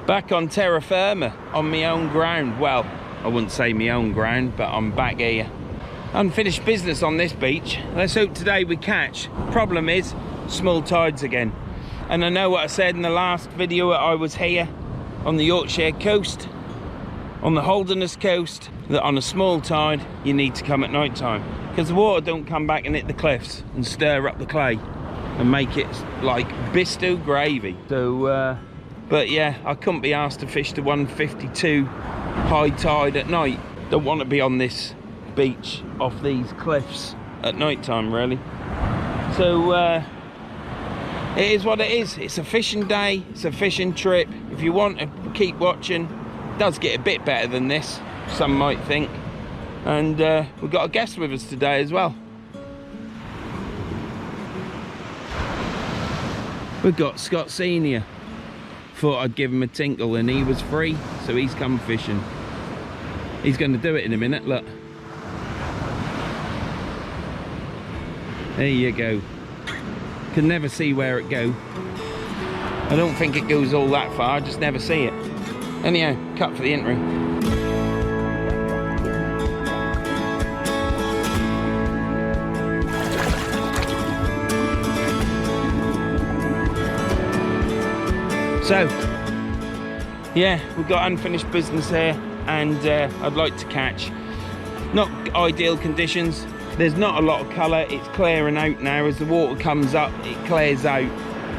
Back on terra firma, on my own ground. Well, I wouldn't say my own ground, but I'm back here. Unfinished business on this beach. Let's hope today we catch. Problem is, small tides again. And I know what I said in the last video that I was here on the Yorkshire coast, on the Holderness coast, that on a small tide, you need to come at night time. Because the water don't come back and hit the cliffs and stir up the clay and make it like Bisto gravy. So, but yeah, I couldn't be asked to fish the 152 high tide at night. Don't want to be on this beach off these cliffs at night time, really. So it is what it is. It's a fishing day, it's a fishing trip. If you want to keep watching, it does get a bit better than this, some might think. And we've got a guest with us today as well. We've got Scott Senior. Thought I'd give him a tinkle and he was free, so he's come fishing. He's going to do it in a minute, look. There you go. Can never see where it goes. I don't think it goes all that far, I just never see it. Anyhow, cut for the entry. So, yeah, we've got unfinished business here, and I'd like to catch. Not ideal conditions. There's not a lot of colour. It's clearing out now. As the water comes up, it clears out.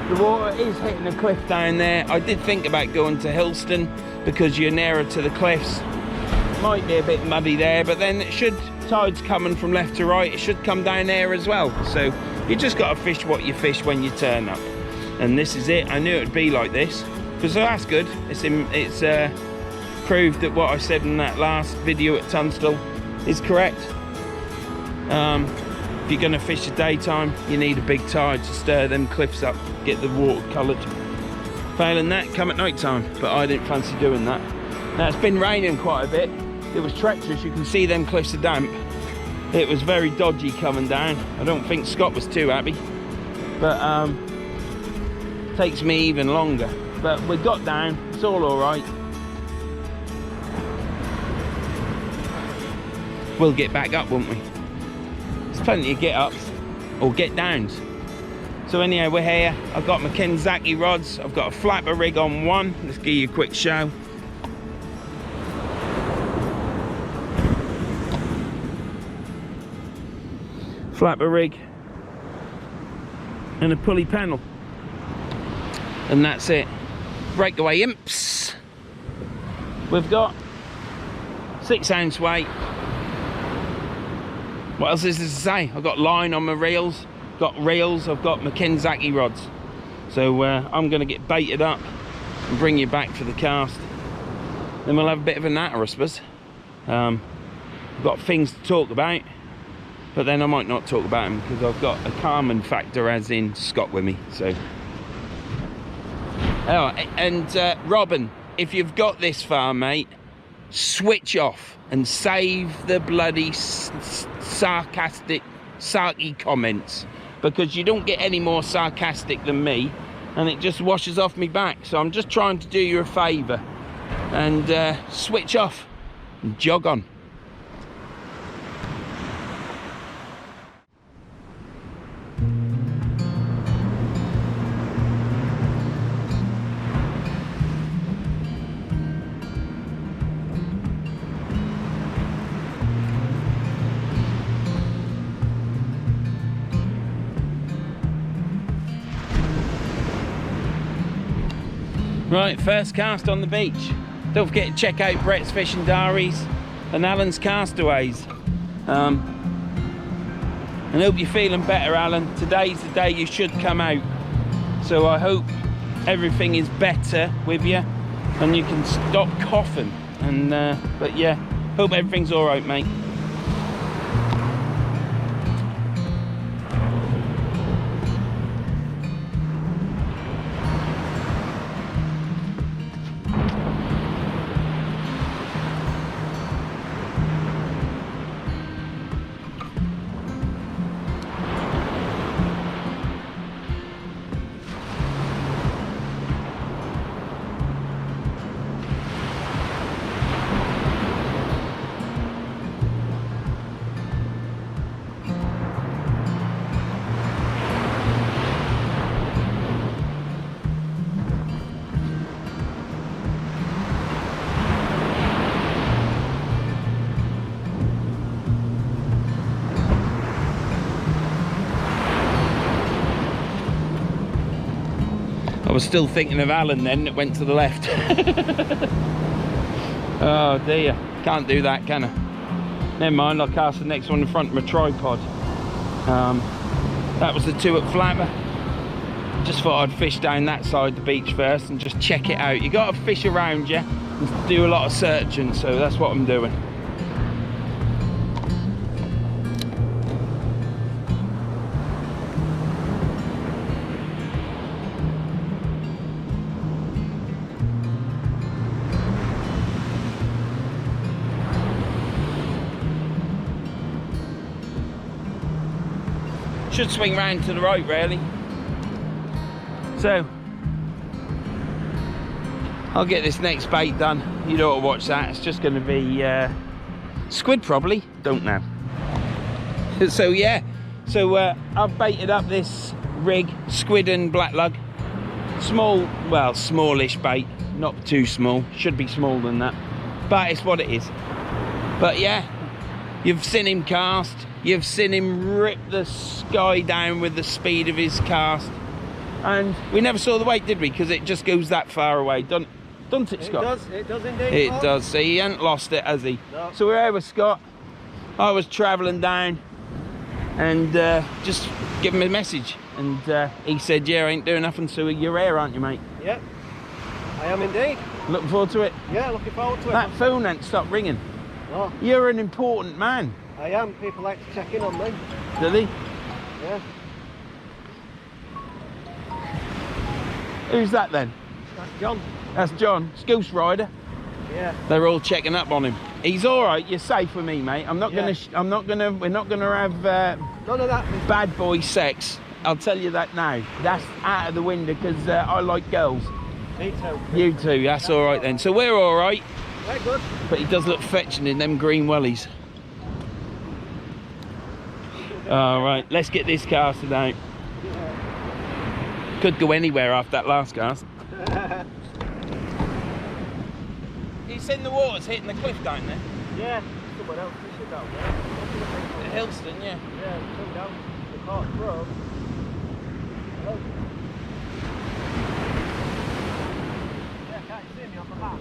The water is hitting a cliff down there. I did think about going to Hillston because you're nearer to the cliffs. Might be a bit muddy there, but then it should, tide's coming from left to right, it should come down there as well. So you just got to fish what you fish when you turn up. And this is it. I knew it would be like this, so that's good. It's proved that what I said in that last video at Tunstall is correct. If you're going to fish the daytime, you need a big tide to stir them cliffs up, get the water coloured. Failing that, come at night time, but I didn't fancy doing that. Now it's been raining quite a bit. It was treacherous. You can see them cliffs are damp. It was very dodgy coming down. I don't think Scott was too happy, but takes me even longer. But we got down, it's all right. We'll get back up, won't we? There's plenty of get ups or get downs. So anyhow, we're here. I've got my Kenzaki rods. I've got a flapper rig on one. Let's give you a quick show. Flapper rig and a pulley panel. And that's it. Breakaway imps. We've got 6 ounce weight. What else is there to say? I've got line on my reels. Got reels. I've got my Kenzaki rods. So I'm going to get baited up and bring you back for the cast. Then we'll have a bit of a natter, I suppose. I've got things to talk about, but then I might not talk about them because I've got a Carmen factor, as in Scott, with me. So. Oh, and Robin, if you've got this far, mate, switch off and save the bloody sarcastic, sarky comments, because you don't get any more sarcastic than me, and it just washes off me back. So I'm just trying to do you a favour and switch off and jog on. Right, first cast on the beach. Don't forget to check out Brett's Fishing Diaries and Alan's Castaways. And hope you're feeling better, Alan. Today's the day you should come out. So I hope everything is better with you and you can stop coughing. And but yeah, hope everything's all right, mate. was still thinking of Alan then, it went to the left. Oh dear, can't do that, can I? Never mind, I'll cast the next one in front of my tripod. That was the two at Flapper. Just thought I'd fish down that side of the beach first and just check it out. You got to fish around you and do a lot of searching, so that's what I'm doing. Should swing round to the right, really. So I'll get this next bait done. You don't want to watch that. It's just going to be squid, probably. Don't know. So yeah. So I've baited up this rig, squid and black lug. Small, well, smallish bait. Not too small. Should be smaller than that. But it's what it is. But yeah, you've seen him cast. You've seen him rip the sky down with the speed of his cast. And we never saw the weight, did we? Because it just goes that far away, doesn't it, Scott? It does indeed. It does. See, he ain't lost it, has he? No. So we're here with Scott. I was travelling down and just give him a message. And he said, yeah, I ain't doing nothing, so you're here, aren't you, mate? Yep, I am indeed. Looking forward to it? Yeah, looking forward to it. That phone ain't stopped ringing. No. You're an important man. I am. People like to check in on me. Do they? Yeah. Who's that then? That's John. That's John, it's Goose Rider. Yeah. They're all checking up on him. He's all right. You're safe with me, mate. I'm not Yeah. gonna. We're not gonna have None of that. bad boy sex. I'll tell you that now. That's out of the window because I like girls. Me too. You too. That's all right then. So we're all right. Very good. But he does look fetching in them green wellies. All right, let's get this casted out. Could go anywhere after that last cast. You seen the waters hitting the cliff down there? Yeah. Someone else fishing down there. At Hillston, yeah. Yeah, come down. The caught throw. Hello. Yeah, can't you see me on the map?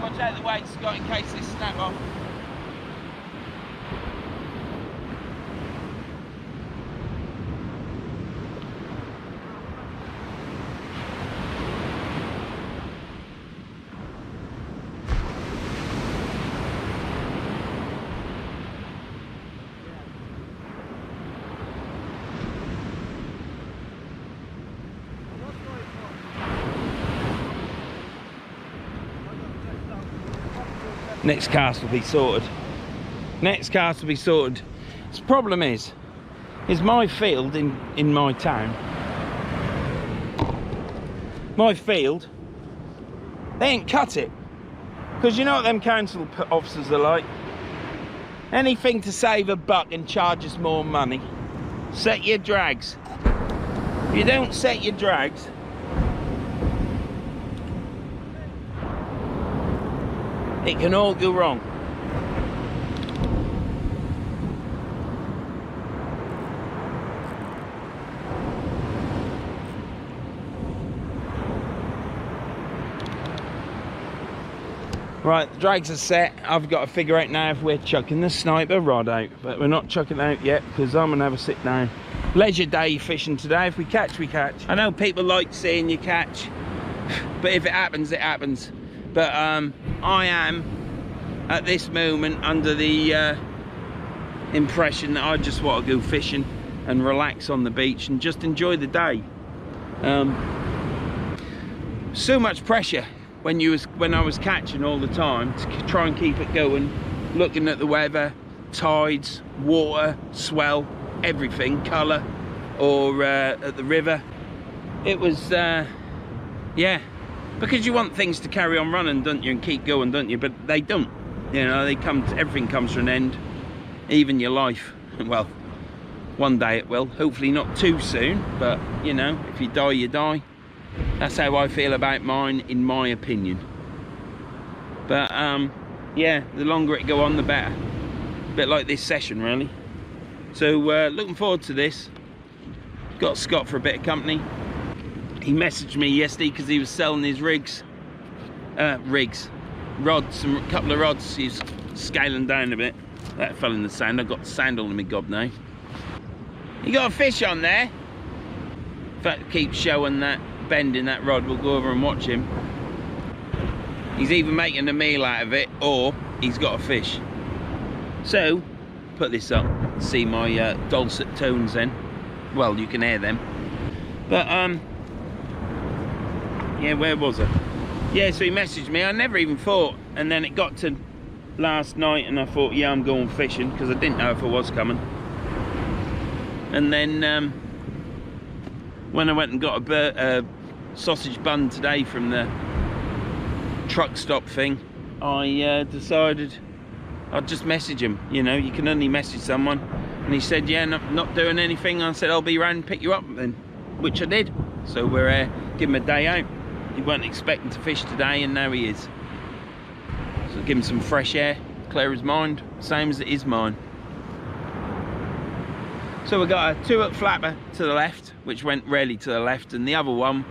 Watch out the way, Scott, in case this snap off. Next cast will be sorted. Next cast will be sorted. The problem is my field in my town. My field, they ain't cut it. Because you know what them council officers are like? Anything to save a buck and charge us more money. Set your drags. If you don't set your drags, it can all go wrong. Right, the drags are set. I've got to figure out now if we're chucking the sniper rod out, but we're not chucking it out yet because I'm gonna have a sit down. Leisure day fishing today. If we catch, we catch. I know people like seeing you catch, but if it happens, it happens. But I am at this moment under the impression that I just want to go fishing and relax on the beach and just enjoy the day. So much pressure when I was catching all the time to try and keep it going, looking at the weather, tides, water, swell, everything, colour, or at the river. It was yeah, because you want things to carry on running, don't you, and keep going, don't you? But they don't. You know, everything comes to an end, even your life. Well, one day it will, hopefully not too soon, but you know, if you die, you die. That's how I feel about mine, in my opinion. But yeah, the longer it go on, the better. bit like this session really. So looking forward to this. Got Scott for a bit of company. He messaged me yesterday because he was selling his rods, a couple of rods. He's scaling down a bit. That fell in the sand. I've got sand all in my gob now. You got a fish on there? In fact, keep showing that bend in that rod. We'll go over and watch him. He's either making a meal out of it or he's got a fish. So, put this up, see my dulcet tones then. Well, you can hear them. But, yeah, where was I? Yeah, so he messaged me. I never even thought, and then it got to last night and I thought, yeah, I'm going fishing, because I didn't know if I was coming. And then when I went and got a sausage bun today from the truck stop thing, I decided I'd just message him. You know, you can only message someone. And he said, yeah, not doing anything. I said, I'll be around and pick you up then, which I did. So we're giving him a day out. He wasn't expecting to fish today, and now he is. So give him some fresh air, clear his mind, same as it is mine. So we got a 2-hook flapper to the left, which went really to the left, and the other one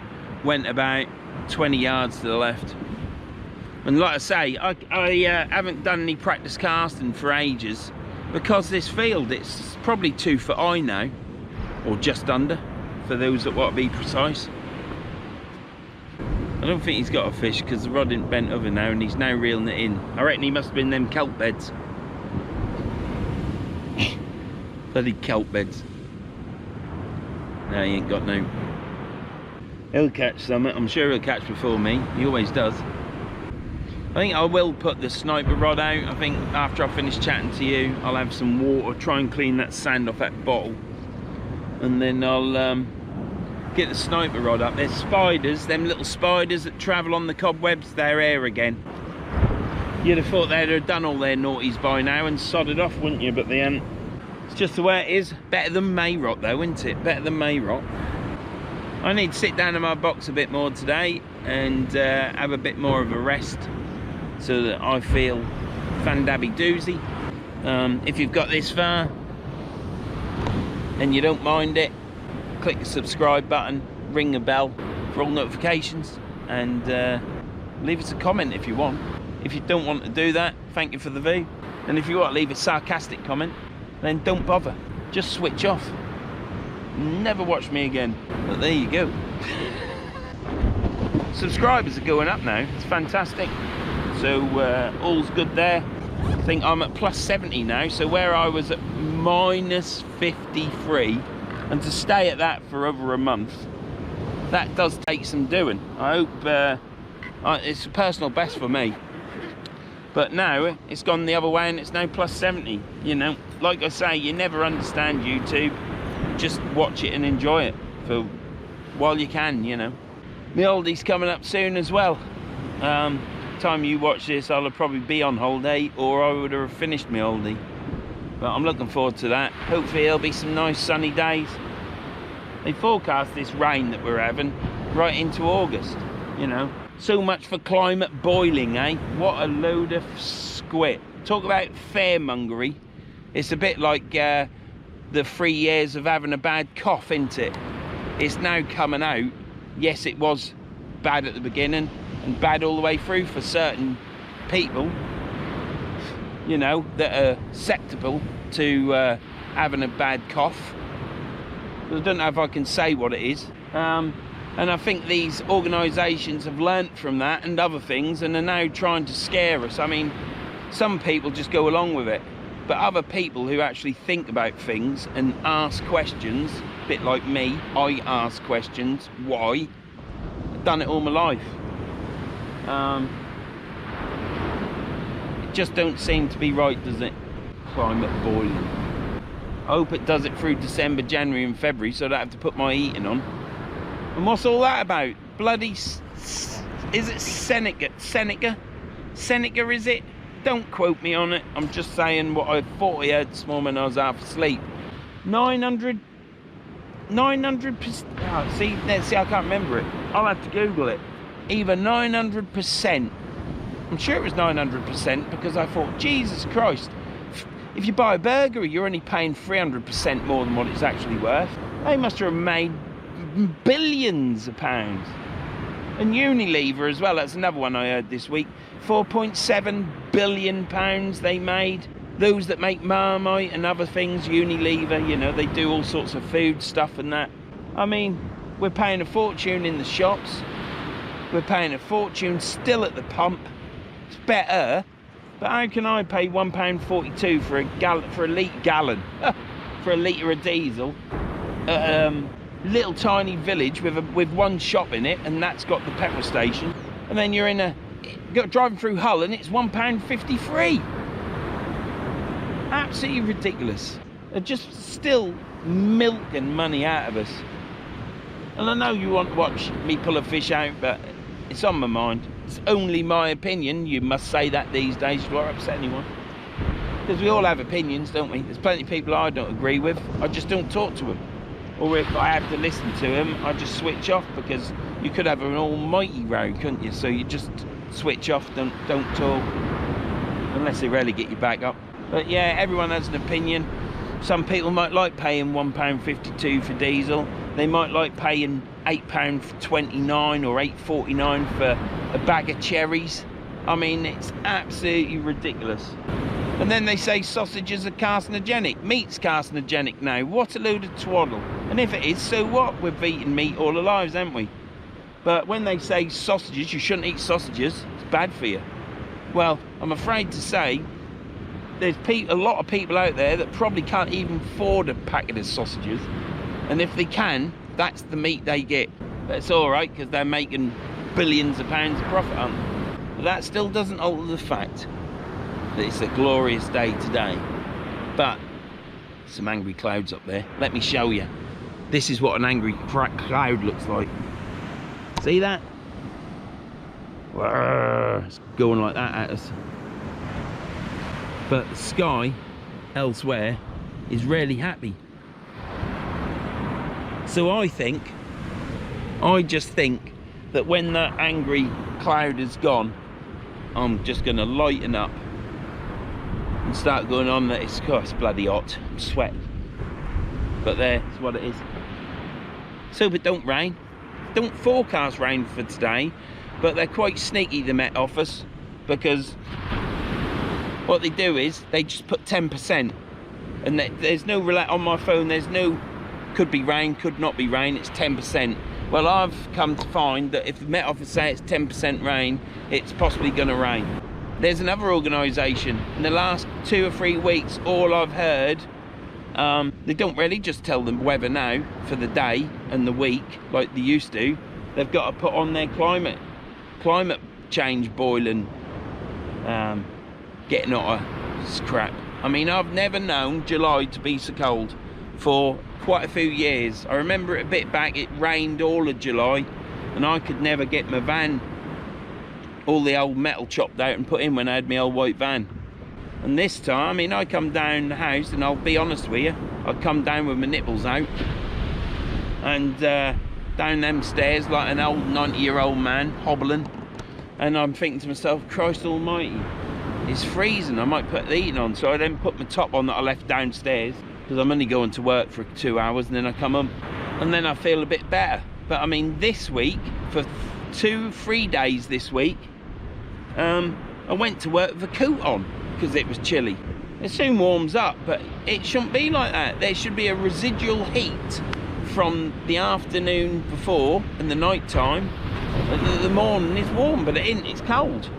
went about 20 yards to the left. And like I say, I haven't done any practice casting for ages, because this field, it's probably 2 foot high now, or just under, for those that want to be precise. I don't think he's got a fish because the rod isn't bent over now, and he's now reeling it in. I reckon he must have been them kelp beds. Bloody kelp beds. No, he ain't got no. He'll catch something. I'm sure he'll catch before me. He always does. I think I will put the sniper rod out. I think after I finish chatting to you, I'll have some water, try and clean that sand off that bottle, and then I'll get the sniper rod up. There's spiders, them little spiders that travel on the cobwebs, they're here again. You'd have thought they'd have done all their naughties by now and sodded off, wouldn't you? But they ain't. It's just the way it is. Better than May rot though, isn't it? Better than May rot. I need to sit down in my box a bit more today and have a bit more of a rest, so that I feel fandabby doozy. If you've got this far and you don't mind it, click the subscribe button, ring the bell for all notifications, and leave us a comment if you want. If you don't want to do that, thank you for the view. And if you want to leave a sarcastic comment, then don't bother. Just switch off. Never watch me again. But there you go. Subscribers are going up now. It's fantastic. So all's good there. I think I'm at plus 70 now. So where I was at minus 53, and to stay at that for over a month, that does take some doing. I hope it's a personal best for me. But now it's gone the other way and it's now plus 70. You know, like I say, you never understand YouTube. Just watch it and enjoy it for while you can, you know. My oldie's coming up soon as well. Time you watch this, I'll probably be on holiday, or I would have finished my oldie. But I'm looking forward to that. Hopefully there'll be some nice sunny days. They forecast this rain that we're having right into August, you know. So much for climate boiling, eh? What a load of squit. Talk about fairmongery. It's a bit like the 3 years of having a bad cough, isn't it? It's now coming out. Yes, it was bad at the beginning and bad all the way through for certain people, you know, that are susceptible to having a bad cough. I don't know if I can say what it is. And I think these organisations have learnt from that and other things, and are now trying to scare us. I mean, some people just go along with it, but other people who actually think about things and ask questions, a bit like me, I ask questions, why? I've done it all my life. It just don't seem to be right, does it? Climate boiling. I hope it does it through December, January and February, so I don't have to put my heating on. And what's all that about? Bloody, is it Seneca? Seneca, is it? Don't quote me on it. I'm just saying what I thought I heard this morning when I was half asleep. 900%. Oh, see, I can't remember it. I'll have to Google it. Either 900%. I'm sure it was 900% because I thought, Jesus Christ. If you buy a burger, you're only paying 300% more than what it's actually worth. They must have made billions of pounds. And Unilever as well, that's another one I heard this week. 4.7 billion pounds they made. Those that make Marmite and other things, Unilever, you know, they do all sorts of food stuff and that. I mean, we're paying a fortune in the shops. We're paying a fortune still at the pump. It's better, but how can I pay £1.42 for a gallon for a litre of diesel? Little tiny village with one shop in it, and that's got the petrol station. And then you're driving through Hull, and it's £1.53. Absolutely ridiculous. They're just still milking money out of us. And I know you want to watch me pull a fish out, but it's on my mind. It's only my opinion. You must say that these days to upset anyone. Because we all have opinions, don't we? There's plenty of people I don't agree with. I just don't talk to them. Or if I have to listen to them, I just switch off, because you could have an almighty row, couldn't you? So you just switch off, don't talk, unless they really get you back up. But yeah, everyone has an opinion. Some people might like paying £1.52 for diesel. They might like paying £8.29 or £8.49 for a bag of cherries. I mean, it's absolutely ridiculous. And then they say sausages are carcinogenic. Meat's carcinogenic now. What a load of twaddle. And if it is, so what? We've eaten meat all our lives, haven't we? But when they say sausages, you shouldn't eat sausages, it's bad for you. Well, I'm afraid to say, there's a lot of people out there that probably can't even afford a packet of sausages. And if they can, that's the meat they get. But it's all right, because they're making billions of pounds of profit on them. But that still doesn't alter the fact that it's a glorious day today. But some angry clouds up there. Let me show you. This is what an angry cloud looks like. See that? It's going like that at us. But the sky elsewhere is really happy. So I just think that when that angry cloud is gone, I'm just going to lighten up and start going on that it's bloody hot. I'm sweating. But there's what it is. So, but don't rain. Don't forecast rain for today, but they're quite sneaky, the Met Office, because what they do is they just put 10%, and there's no on my phone. There's no could be rain, could not be rain. It's 10%. Well, I've come to find that if the Met Office say it's 10% rain, it's possibly going to rain. There's another organisation. In the last 2 or 3 weeks, all I've heard, they don't really just tell them weather now for the day and the week like they used to. They've got to put on their climate change boiling, getting hotter. It's crap. I mean, I've never known July to be so cold for quite a few years. I remember it a bit back, it rained all of July, and I could never get my van, all the old metal chopped out and put in when I had my old white van. And this time, I mean, I come down the house, and I'll be honest with you, I come down with my nipples out, and down them stairs like an old 90-year-old man, hobbling, and I'm thinking to myself, Christ almighty, it's freezing, I might put the heating on. So I then put my top on that I left downstairs, because I'm only going to work for 2 hours, and then I come home, and then I feel a bit better. But I mean, this week, for 2-3 days this week, I went to work with a coat on, because it was chilly. It soon warms up, but it shouldn't be like that. There should be a residual heat from the afternoon before and the night time. The morning is warm, but it isn't, it's cold.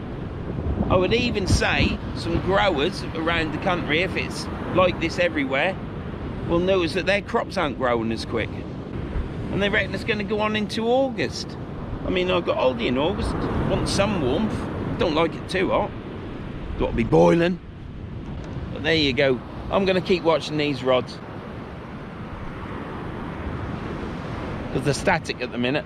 I would even say some growers around the country, if it's like this everywhere, will notice that their crops aren't growing as quick. And they reckon it's going to go on into August. I mean, I've got holiday in August, want some warmth, don't like it too hot. Got to be boiling. But there you go. I'm going to keep watching these rods, because they're static at the minute.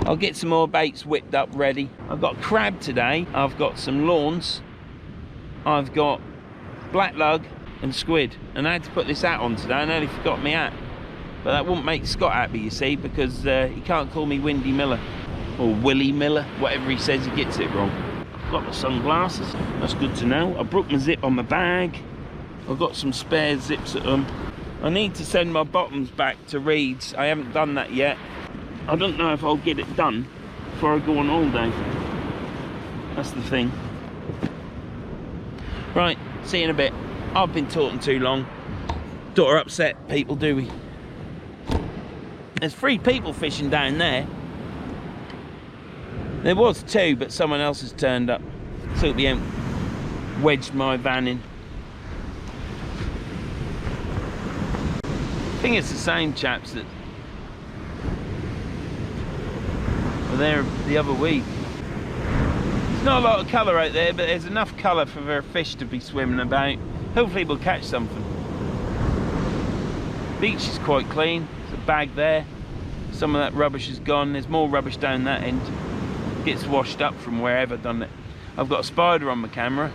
I'll get some more baits whipped up ready. I've got crab today. I've got some lawns. I've got black lug and squid. And I had to put this hat on today. I nearly forgot my hat. But that wouldn't make Scott happy, you see, because he can't call me Windy Miller. Or Willie Miller. Whatever he says, he gets it wrong. Got my sunglasses. That's good to know. I broke my zip on my bag. I've got some spare zips at them. I need to send my bottoms back to Reed's. I haven't done that yet. I don't know if I'll get it done before I go on holiday. That's the thing. Right, see you in a bit. I've been talking too long. Don't want to upset people, do we? There's 3 people fishing down there. There was 2, but someone else has turned up. So they haven't wedged my van in. I think it's the same chaps that were there the other week. There's not a lot of colour out there, but there's enough colour for their fish to be swimming about. Hopefully we'll catch something. Beach is quite clean. There's a bag there. Some of that rubbish is gone. There's more rubbish down that end. Gets washed up from wherever done it. I've got a spider on my camera.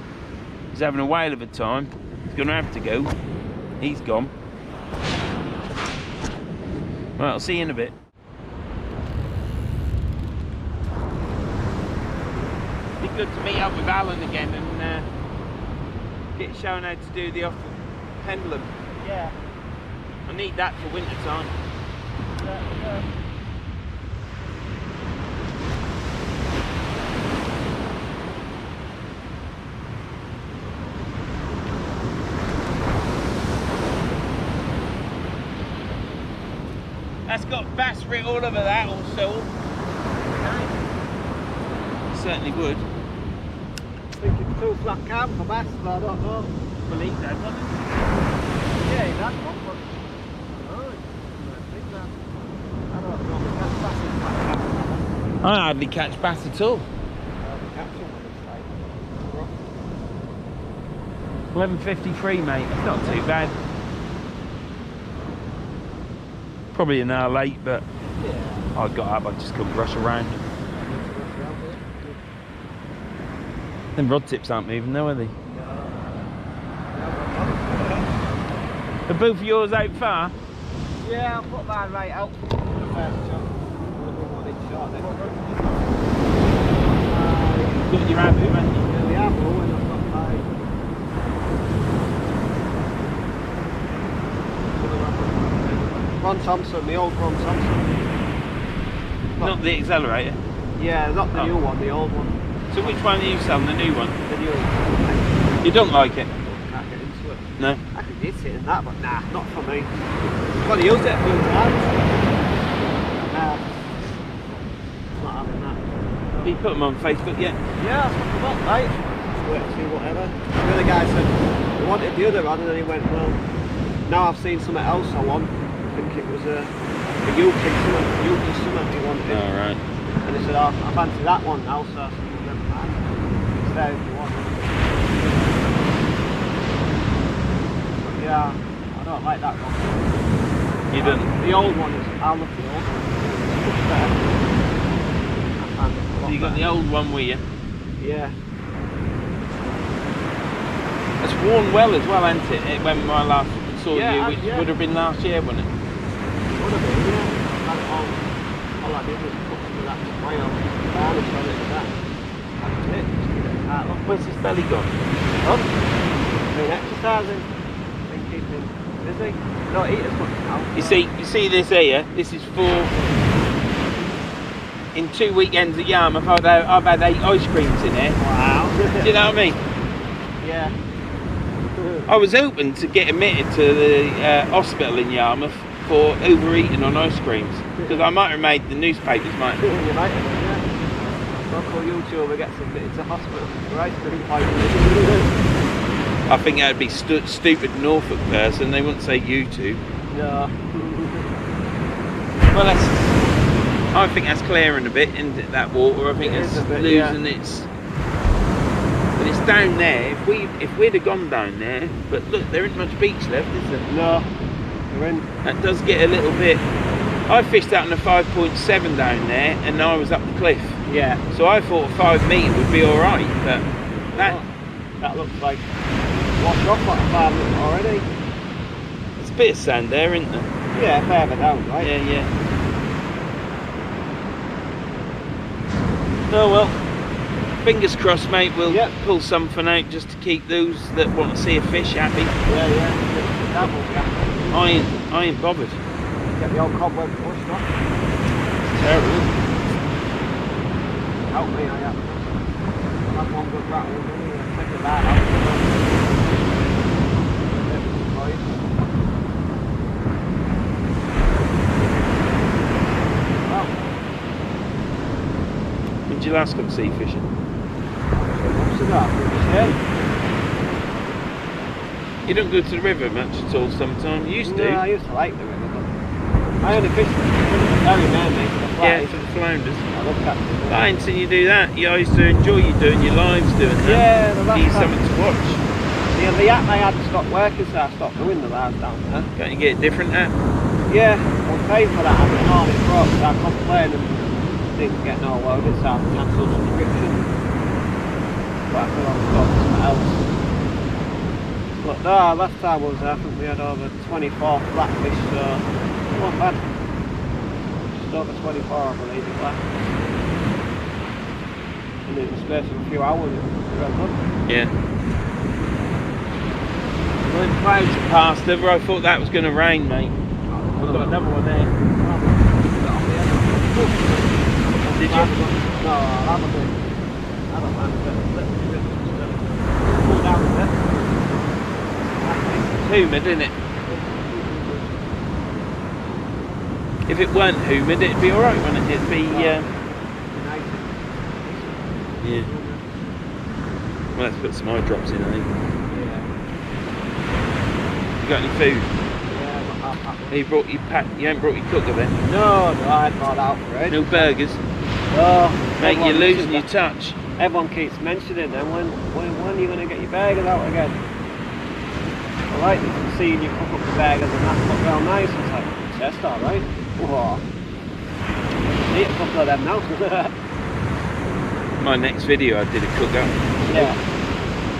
He's having a whale of a time. He's gonna have to go. He's gone. Right, I'll see you in a bit. Be good to meet up with Alan again and get shown how to do the off pendulum. Yeah. I need that for winter time. Yeah. That's got bass writ all over that also. Certainly would. I think it's too flat camp for bass, but I don't know. Believe that, wasn't it? Yeah, that's one. I don't know. We catch bass in flat camp. I hardly catch bass at all. We catch them when it's like 11:53, mate. It's not too bad. Probably an hour late, but yeah. I got up. I just couldn't rush around. Them rod tips aren't moving, though, are they? Are both of yours out far? Yeah, I'll put mine right out. The first shot. Got your abu, haven't you? Yeah, we have, and I've got mine. Ron Thompson, the old Ron Thompson. Not the accelerator. Yeah, not the new one, the old one. So which one are you selling? The new one? The new one. You don't like it? Can't get into it. No. I could hit it in that, but nah, not for me. I've got to use it a few times. Nah. Not having that. Have you put them on Facebook yet? Yeah, that's what I got, right? Just wait to see whatever. The other guy said he wanted the other one, and then he went, well, now I've seen something else I want. I think it was a Yuki something he wanted. Oh, right. And he said, oh, I fancy that one now, so I said, well, never mind. It's there if you want. But yeah, I don't like that one. You don't? The old one is, I love the old one. It's much better. I find it a lot So you got better. the old one with you? Yeah. It's worn well as well, hasn't it? When I last saw Yeah, you, which yeah. would have been last year, wouldn't it? Would have been, yeah. Had it all I did was put some of that oil, varnish on it and that. That was it. Just give it a tight look. Where's his belly gone? Done. Been exercising. Been keeping busy. Don't eat as much now. You see this here? This is for... In 2 weekends at Yarmouth, I've had 8 ice creams in there. Wow. Do you know what I mean? Yeah. I was hoping to get admitted to the hospital in Yarmouth for overeating on ice creams. Because I might have made the newspapers, mate. You might have done, yeah. Local YouTuber gets admitted to hospital for ice cream poisoning. I think that would be stupid Norfolk person. They wouldn't say YouTube. Yeah. Well, I think that's clearing a bit into that water. I think It it's is a bit, losing yeah. its. But it's down there. If we'd have gone down there, but look, there isn't much beach left, is there? No. You're in. That does get a little bit. I fished out on a 5.7 down there, and I was up the cliff. Yeah. So I thought a 5 metre would be all right, but that looks like washed off like a 5 minute already. there's a bit of sand there, isn't there? Yeah, further down, right? Yeah. Oh well. fingers crossed, mate, we'll Yep. pull something out just to keep those that want to see a fish happy. Yeah. That will be happy. I ain't bothered. Get the old cobweb pushed off. Terrible. Help me, I have. Have one good rattle, take the bad out. Well, When did you last go sea fishing? months ago, You don't go to the river much at all sometimes. You used to. No, I used to like the river, but I only fished very mainly for the Yeah, flies. for the flounders. I love catching. I ain't seen you do that. You used to enjoy you doing your lives doing that. Yeah, the last Need time. something to watch. Yeah, the app I had stopped working, so I stopped doing the lives down there. Can't you get a different app? Yeah, I was paying for that app and all it broke, so I complained and didn't get no loaded, so I cancelled the subscription. But I could always go to something else. But no, last time I was there, I think we had over 24 flatfish, so it wasn't bad. Just over 24, I believe it was. And in the space of a few hours, it was real good. Yeah. When clouds are past over, I thought that was going to rain, mate. We've got another one there. Did you? No, I'll have a bit. I don't mind a bit. Pull down a bit. It's humid, isn't it? If it weren't humid, it'd be alright, wouldn't it? It'd be, yeah. Well, let's put some eye drops in, I think. You got any food? You haven't brought your cooker then? No, I hadn't bought out for it. No burgers? No. Mate, you're everyone losing your mentions touch. that. Everyone keeps mentioning them. When are you going to get your burgers out again? I like seeing you cook up the burgers and that look real nice. It's like, chest alright. Whoa. Eat a couple of them now. My next video I did a cook up. Yeah.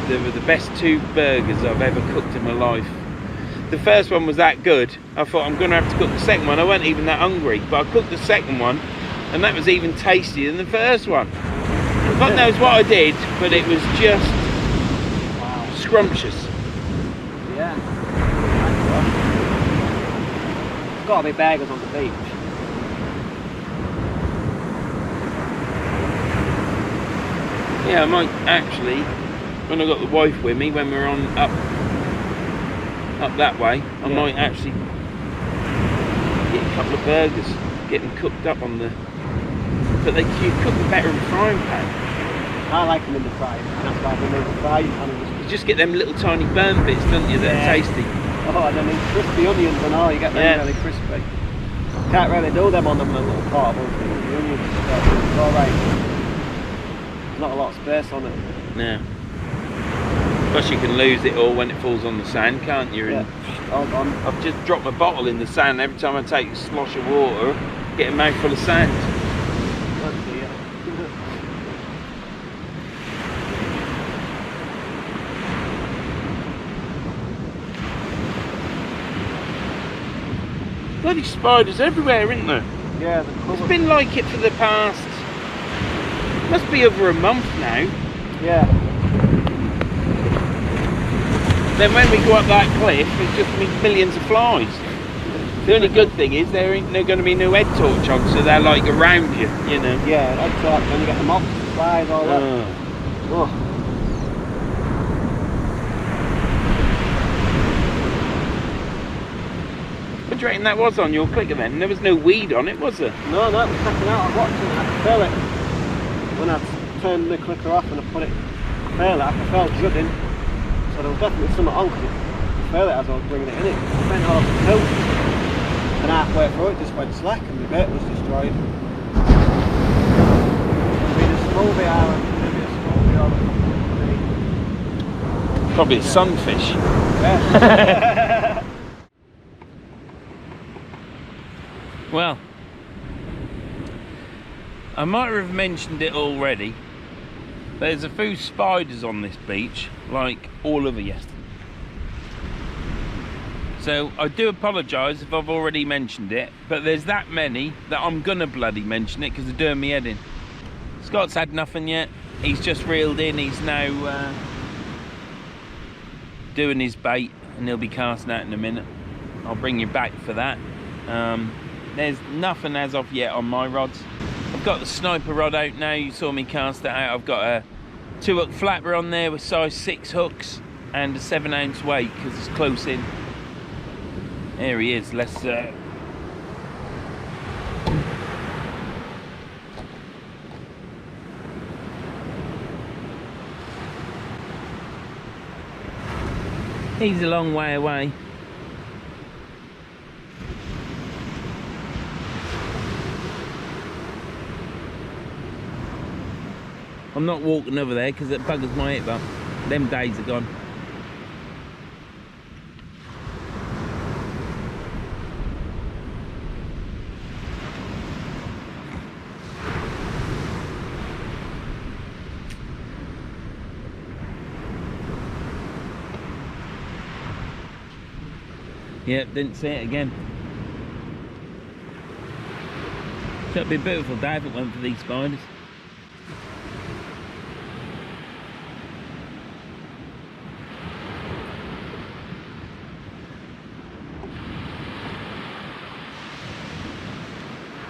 They were the best 2 burgers I've ever cooked in my life. The first one was that good, I thought I'm going to have to cook the second one. I wasn't even that hungry, but I cooked the second one and that was even tastier than the first one. God knows what I did, but it was just scrumptious. Yeah. There's got to be burgers on the beach. Yeah, I might actually, when I got the wife with me, when we were on up that way, I might actually get a couple of burgers, get them cooked up on the, but you cook them better in the frying pan. I like them in the frying pan, that's why they're in the frying pan. You just get them little tiny burn bits, don't you, that are tasty. Oh, and then these crispy onions and all, you get them really crispy. Can't really do them on them little portable things, the onions and stuff, it's alright. There's not a lot of space on it. No. Plus you can lose it all when it falls on the sand, can't you? Yeah, all gone. I've just dropped my bottle in the sand. Every time I take a slosh of water, get a mouthful of sand. Oh dear. Bloody spiders everywhere, isn't there? Yeah, It's been like it for the past, must be over a month now. Yeah. Then when we go up that cliff, it's just millions of flies. The only good thing is there ain't going to be no head torch on, so they're like around you, you know. Yeah, that's right, when you get the moths, the flies, all that. Oh. What do you reckon that was on your clicker then? There was no weed on it, was there? No, it was cracking out. I watched it and I could feel it. When I turned the clicker off and I put it, I could feel judding. So there was definitely something on because I could feel it as I was bringing it in. It went all to tilt. And halfway through it just went slack and the bait was destroyed. Maybe a smallby or Probably a sunfish. Yeah. Well, I might have mentioned it already. There's a few spiders on this beach, like all over yesterday. So I do apologise if I've already mentioned it, but there's that many that I'm gonna bloody mention it because they're doing me head in. Scott's had nothing yet. he's just reeled in. He's now doing his bait, and he'll be casting out in a minute. I'll bring you back for that. There's nothing as of yet on my rods. I've got the sniper rod out now. You saw me cast it out. I've got a 2-hook flapper on there with size 6 hooks and a 7-ounce weight because it's close in. There he is. Let's he's a long way away. I'm not walking over there because it buggers my hip up. Them days are gone. Yep, didn't see it again. So it'd be a beautiful day if it went for these spiders.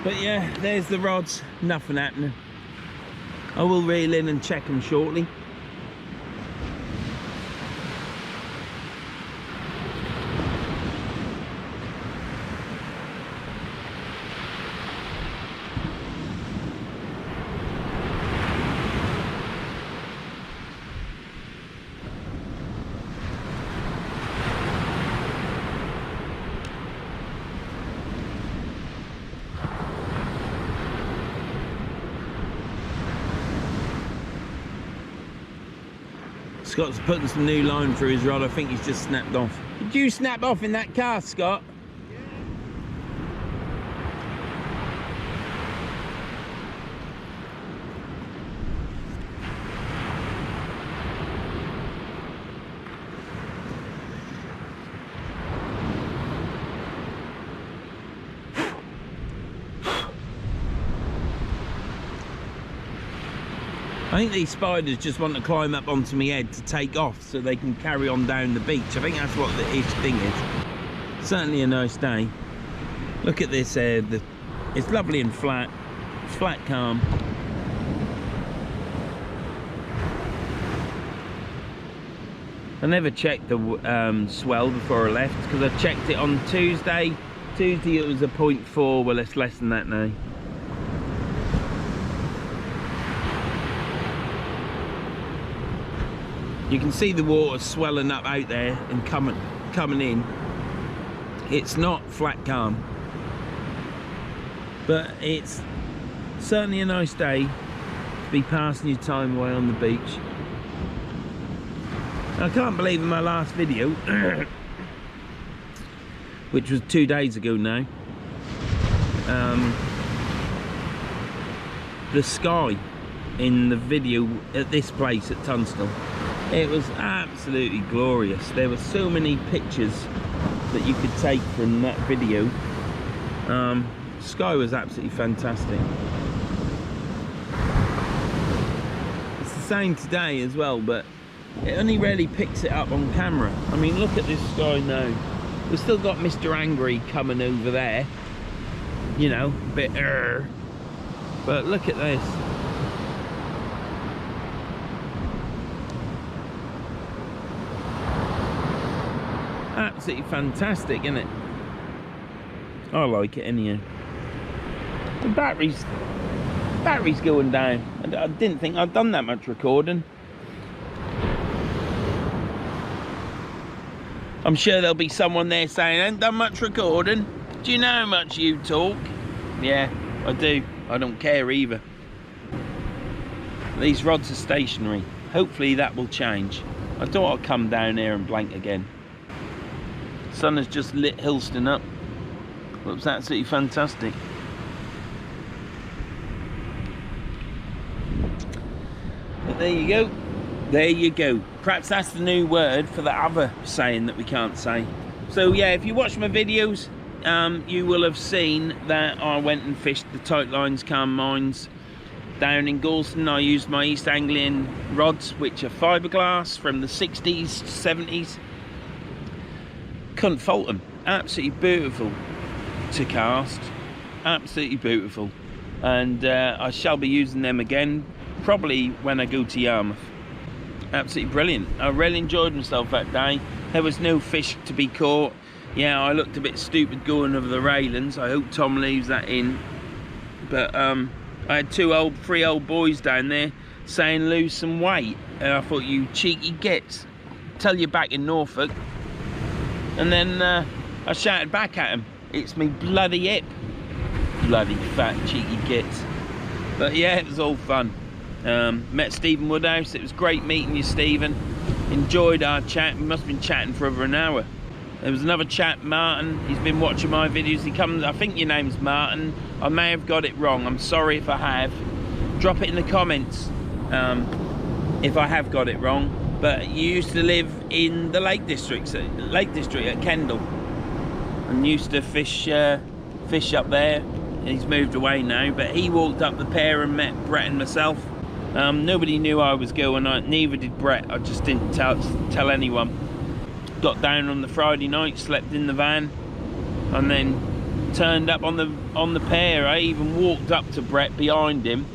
But yeah, there's the rods, nothing happening. I will reel in and check them shortly. Scott's putting some new line through his rod. I think he's just snapped off. Did you snap off in that cast, Scott? I think these spiders just want to climb up onto my head to take off so they can carry on down the beach. I think that's what the thing is. Certainly a nice day. Look at this air. It's lovely and flat. It's flat calm. I never checked the swell before I left because I checked it on Tuesday. Tuesday it was a 0.4. Well, it's less than that now. You can see the water swelling up out there and coming in. It's not flat calm, but it's certainly a nice day to be passing your time away on the beach. I can't believe in my last video, which was 2 days ago now, the sky in the video at this place at Tunstall. It was absolutely glorious. There were so many pictures that you could take from that video. Sky was absolutely fantastic. It's the same today as well, but it only really picks it up on camera. I mean, look at this sky now. We've still got Mr. Angry coming over there. You know, a bit but look at this. Absolutely fantastic, isn't it? I like it anyhow. The battery's going down. I didn't think I'd done that much recording. I'm sure there'll be someone there saying, I ain't done much recording. Do you know how much you talk? Yeah, I do. I don't care either. These rods are stationary. Hopefully that will change. I thought I'd come down here and blank again. Sun has just lit Hillston up. Looks absolutely fantastic. But there you go. There you go. Perhaps that's the new word for the other saying that we can't say. So yeah, if you watch my videos, you will have seen that I went and fished the tight lines, calm mines, Down in Galston, I used my East Anglian rods, which are fiberglass from the 60s, 70s. Couldn't fault them. Absolutely beautiful to cast. Absolutely beautiful. And I shall be using them again, probably when I go to Yarmouth. Absolutely brilliant. I really enjoyed myself that day. There was no fish to be caught. Yeah, I looked a bit stupid going over the railings. I hope Tom leaves that in. But I had three old boys down there saying lose some weight, and I thought, you cheeky gits, tell you back in Norfolk. And then I shouted back at him, it's me bloody hip, bloody fat cheeky gits. But yeah, it was all fun. Met Stephen Woodhouse. It was great meeting you, Stephen. Enjoyed our chat. We must have been chatting for over an hour. There was another chap, Martin. He's been watching my videos. He comes, I think your name's Martin. I may have got it wrong. I'm sorry if I have. Drop it in the comments if I have got it wrong. But you used to live in the Lake District at Kendal, and used to fish up there. He's moved away now, but he walked up the pier and met Brett and myself. Nobody knew I was going. Neither did Brett. I just didn't tell anyone. Got down on the Friday night, slept in the van, and then turned up on the pier. I even walked up to Brett behind him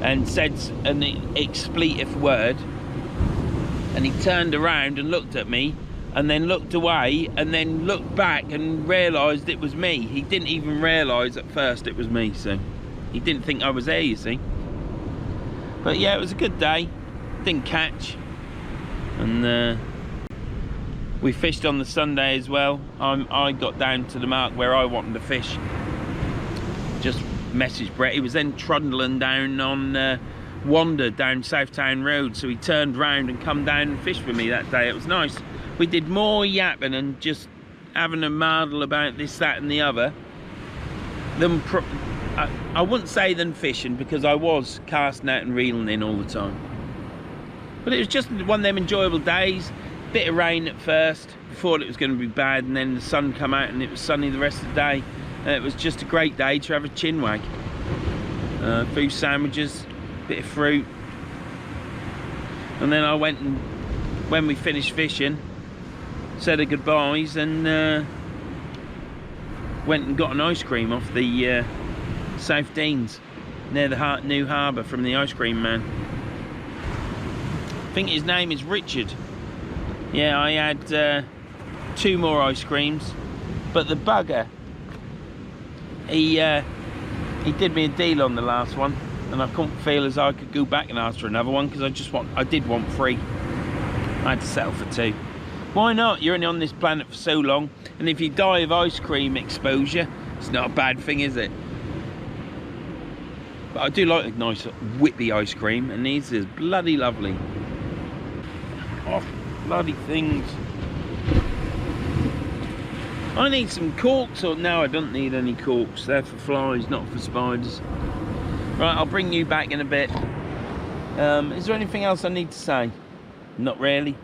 and said an expletive word, and he turned around and looked at me, and then looked away, and then looked back and realised it was me. He didn't even realise at first it was me, so he didn't think I was there, you see. But yeah, it was a good day. Didn't catch, and we fished on the Sunday as well. I got down to the mark where I wanted to fish. Just messaged Brett. He was then trundling down on Wander down Southtown Road, so he turned round and come down and fished with me that day. It was nice. We did more yapping and just having a marvel about this, that and the other than I wouldn't say than fishing, because I was casting out and reeling in all the time. But it was just one of them enjoyable days. Bit of rain at first, thought it was going to be bad, and then the sun come out and it was sunny the rest of the day. It was just a great day to have a chinwag. Few sandwiches, bit of fruit, and then I went and, when we finished fishing, said our goodbyes and went and got an ice cream off the South Deans near the new harbour from the ice cream man. I think his name is Richard. Yeah, I had 2 more ice creams, but the bugger, he did me a deal on the last one, and I couldn't feel as I could go back and ask for another one, because I did want 3. I had to settle for 2. Why not? You're only on this planet for so long, and if you die of ice cream exposure, it's not a bad thing, is it? But I do like a nice whippy ice cream, and these is bloody lovely. Oh, bloody things. I need some corks, or no, I don't need any corks. They're for flies, not for spiders. Right, I'll bring you back in a bit. Is there anything else I need to say? Not really.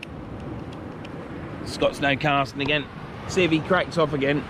Scott's now casting again. See if he cracks off again.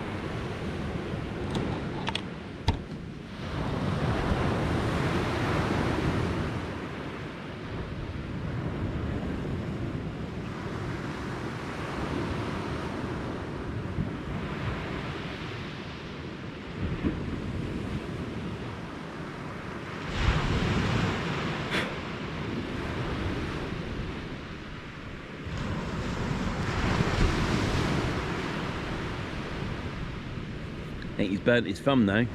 I think he's burnt his thumb now.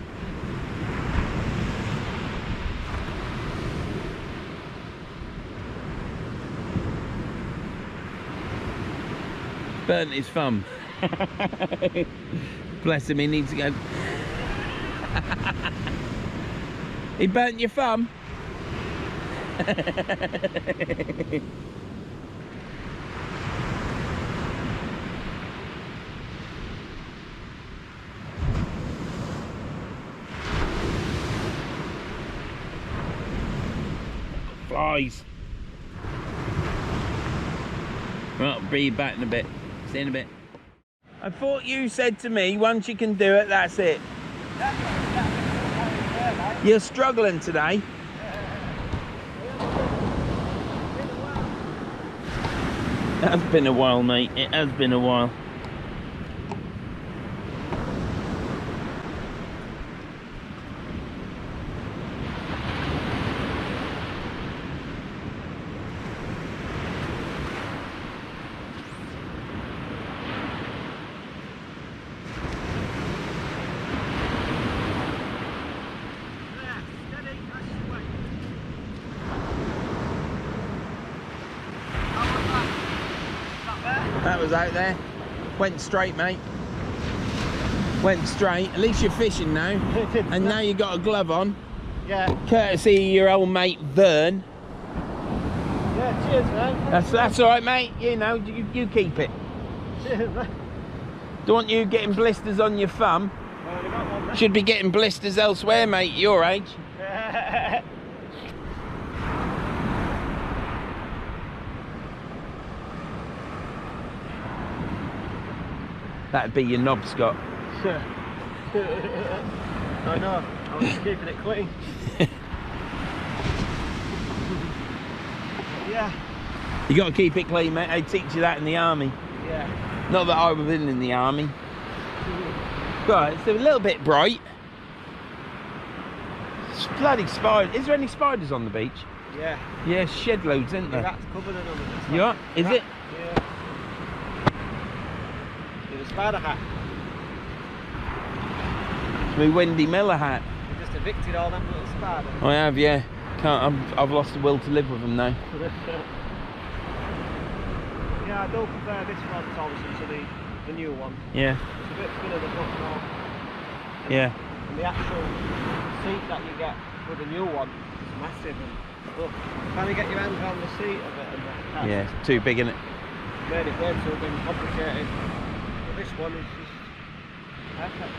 Burnt his thumb. Bless him, he needs to go. He burnt your thumb? Flies. Right, I'll bring you back in a bit. See you in a bit. I thought you said to me, once you can do it, that's it. You're struggling today. It has been a while, mate. It has been a while. That was out there. Went straight, mate. Went straight. At least you're fishing now. And now you got a glove on. Yeah. Courtesy of your old mate Vern. Yeah, cheers, man. That's all right, mate. You know, you keep it. Cheers, man. Don't want you getting blisters on your thumb. Well, I got one, man. Should be getting blisters elsewhere, mate, your age. That'd be your knob, Scott. I know, I was just keeping it clean. Yeah. You got to keep it clean, mate. They teach you that in the army. Yeah. Not that I was in the army. Right, it's a little bit bright. It's bloody spider. Is there any spiders on the beach? Yeah. Yeah, shed loads, isn't there? Rats covered in them. Yeah, is it? Yeah. There's a spider hat. It's my Wendy Miller hat. You just evicted all them little spiders. I have, yeah. I've lost the will to live with them now. Yeah, I do prefer this one, Thompson, to the new one. Yeah. It's a bit thinner than what's now. Yeah. And the actual seat that you get with the new one is massive. And look, trying to get your hands around the seat of it and that. Yeah, it's too big, isn't it? Made it way too big and complicated. But this one is just perfect.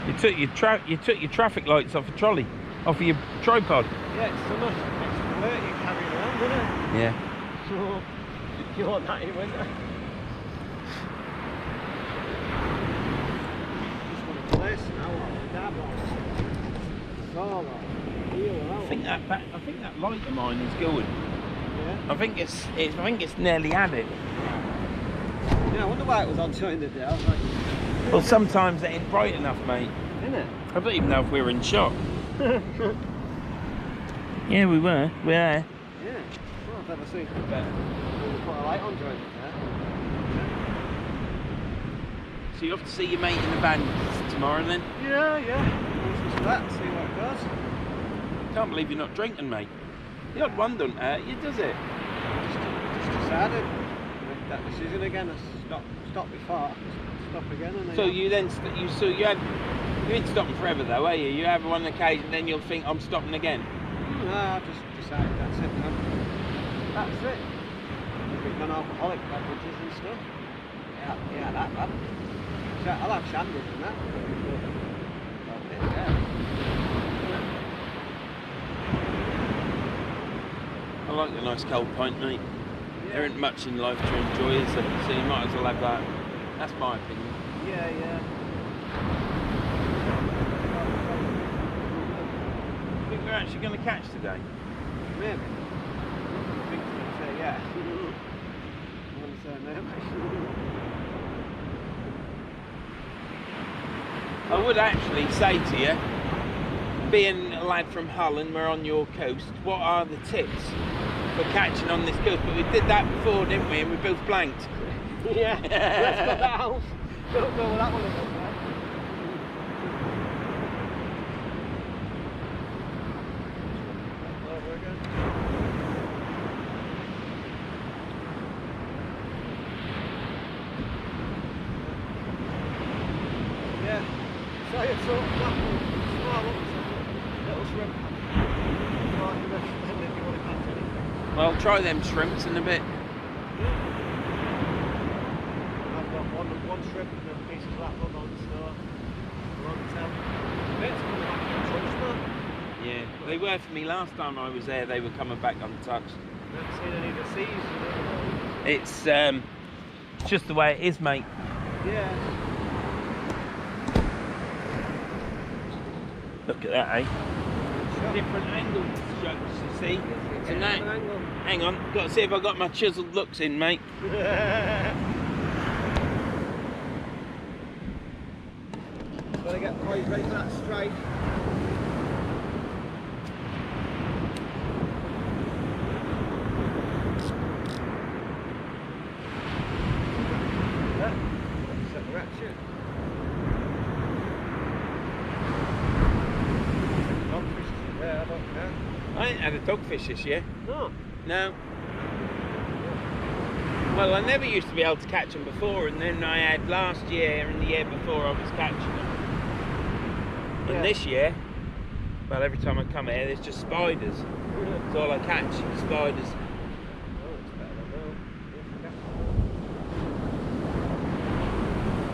You took your traffic lights off a trolley, off of your tripod. Yeah, it's so much extra weight you're carrying around, isn't it? Yeah. So you want that in winter. Just want a place now, I think that light of mine is good. Yeah. I think it's nearly had it. Yeah, I wonder why it was on during the day. I was like, Well, sometimes it ain't bright enough, mate. isn't it? I don't even know if we were in shot. Yeah, we were. We are. Yeah. Well, I've never seen it better. We'll put a light on during the day. So you have to see your mate in the band tomorrow, then? Yeah, yeah. Just that, see where it goes. Can't believe you're not drinking, mate. The odd one don't hurt you, does it? Just decided to make that decision again. I stopped before. Stop again. And So you then you ain't stopping forever though, are you? You have one occasion, then you'll think I'm stopping again. No, I just decided that's it now. That's it. We've non-alcoholic beverages and stuff. Yeah, that bad. I'll have shandies and that. Yeah. I like a nice cold pint, mate. Yeah. There ain't much in life to enjoy, is there? So you might as well have that. That's my opinion. Yeah. I think we're actually going to catch today. Maybe. I think I'm going to say yeah. I'm going to say maybe. I would actually say to you, being a lad from Hull and we're on your coast, what are the tips for catching on this coast? But we did that before, didn't we? And we both blanked. Yeah, let's go that house. Don't know where that one is. Over again. Yeah, so it's so flat, small, little shrimp. If you want to catch anything. Well, try them shrimps in a bit. I've got one shrimp and a piece of flat bun on, so I won't tell. It's coming back from Tunstall. Yeah, they were for me last time I was there. They were coming back untouched. Never seen any of the seas. It's just the way it is, mate. Yeah. Look at that, eh? different angle shots, you see. So now, angle. hang on, got to see if I got my chiselled looks in, mate. Gotta get poised ready for that strike. Set the ratchet. Dogfish is there, I don't care. I ain't had a dogfish this year. No. No. Well, I never used to be able to catch them before, and then I had last year and the year before I was catching them. And this year, well, every time I come here, there's just spiders. That's all I catch, spiders. Oh, it's better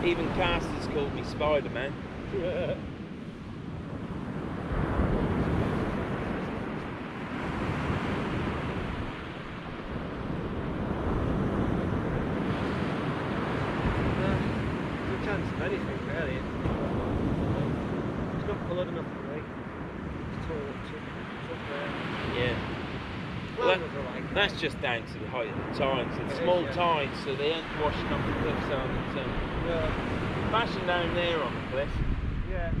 than Even casters called me Spider-Man. no. Chance of anything really. It's not coloured enough for me. It's too there. Yeah. Well, Well, that's just down to the height of the tides. It's It small is, yeah. tides, so they ain't washing up the cliffs on it. So Yeah. bashing down there on the cliff. Yeah.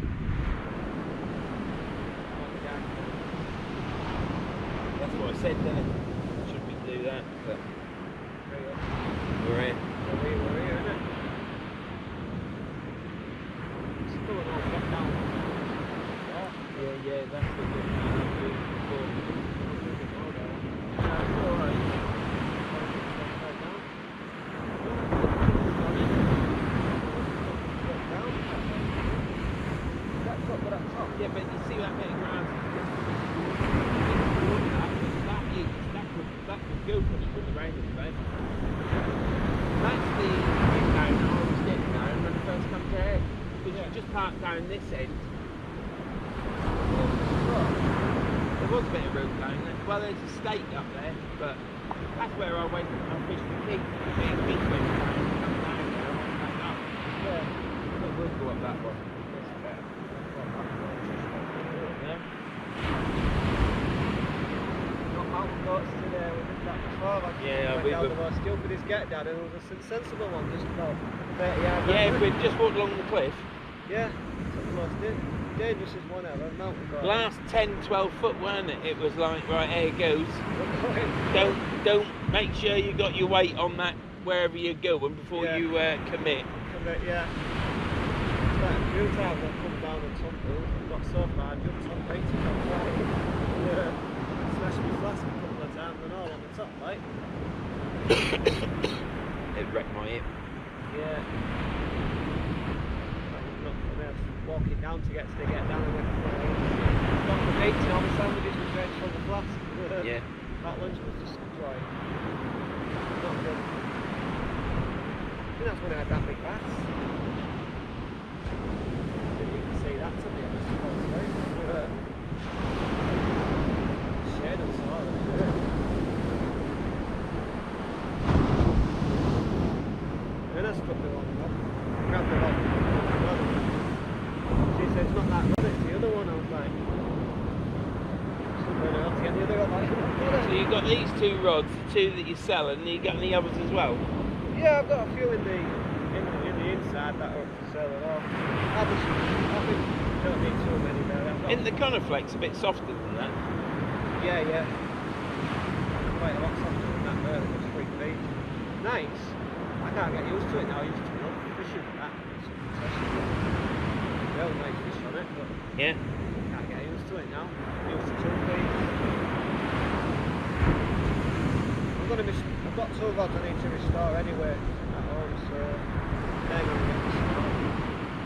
That's what I said, didn't it? Should we do that? But we're here. We're here, isn't it? It's still an old get down. Yeah, that's what we're doing before. It's alright. Yeah, but you see that bit of grass? That could go when you put the rain in the bed. That's the big down that I was getting down when I first come to here. Because you just park down this end. There was a bit of road down there. Well, there's a stake up there, but that's where I went. I fished the keep. The big keep went down and come down there. I went back up. Yeah. But we'll go up that one. That's better. Yeah. Got mountain goats today, we did that before. Yeah, went we down were- the most stupidest get down, and it was a sensible one, just about 30 yards. Yeah, out. we just walked along the cliff. Yeah, took the most dangerous as one ever, mountain goat. Last 10, 12 foot, weren't it? It was like, right, here goes. Don't make sure you got your weight on that wherever you're going before Yeah. you commit. Commit, yeah. It's like a few times I've come down and tumbled, got so far, jumped on bait to come right. Yeah. Smashed my flask a couple of times and all on the top, like. It wrecked my hip. Yeah. Not for me. I was walking down to get down and went got the bait and all the sandwiches was ready from the flask. Yeah. That lunch was just like not good. I think that's when I had that big bass. Didn't even see that to be honest. Shared and saw it. Then I struck the wrong one. Grabbed the rod. She said it's not that rod, it's the other one. I was like, somewhere else to get the other rod. So you've got these two rods, the two that you're selling, and you got any others as well? Yeah, I've got a few in the inside that are for sale and all. I think don't need so many there. In the Coniflex, a bit softer than that. Yeah. Quite a lot softer than that there. It's 3 feet. Nice. I can't get used to it now. I used to love fishing with that. Real nice fish on it, but Yeah. can't get used to it now. Used to 2 feet. I've got 2 rods I need to restore anyway at home, so they're going to get restored.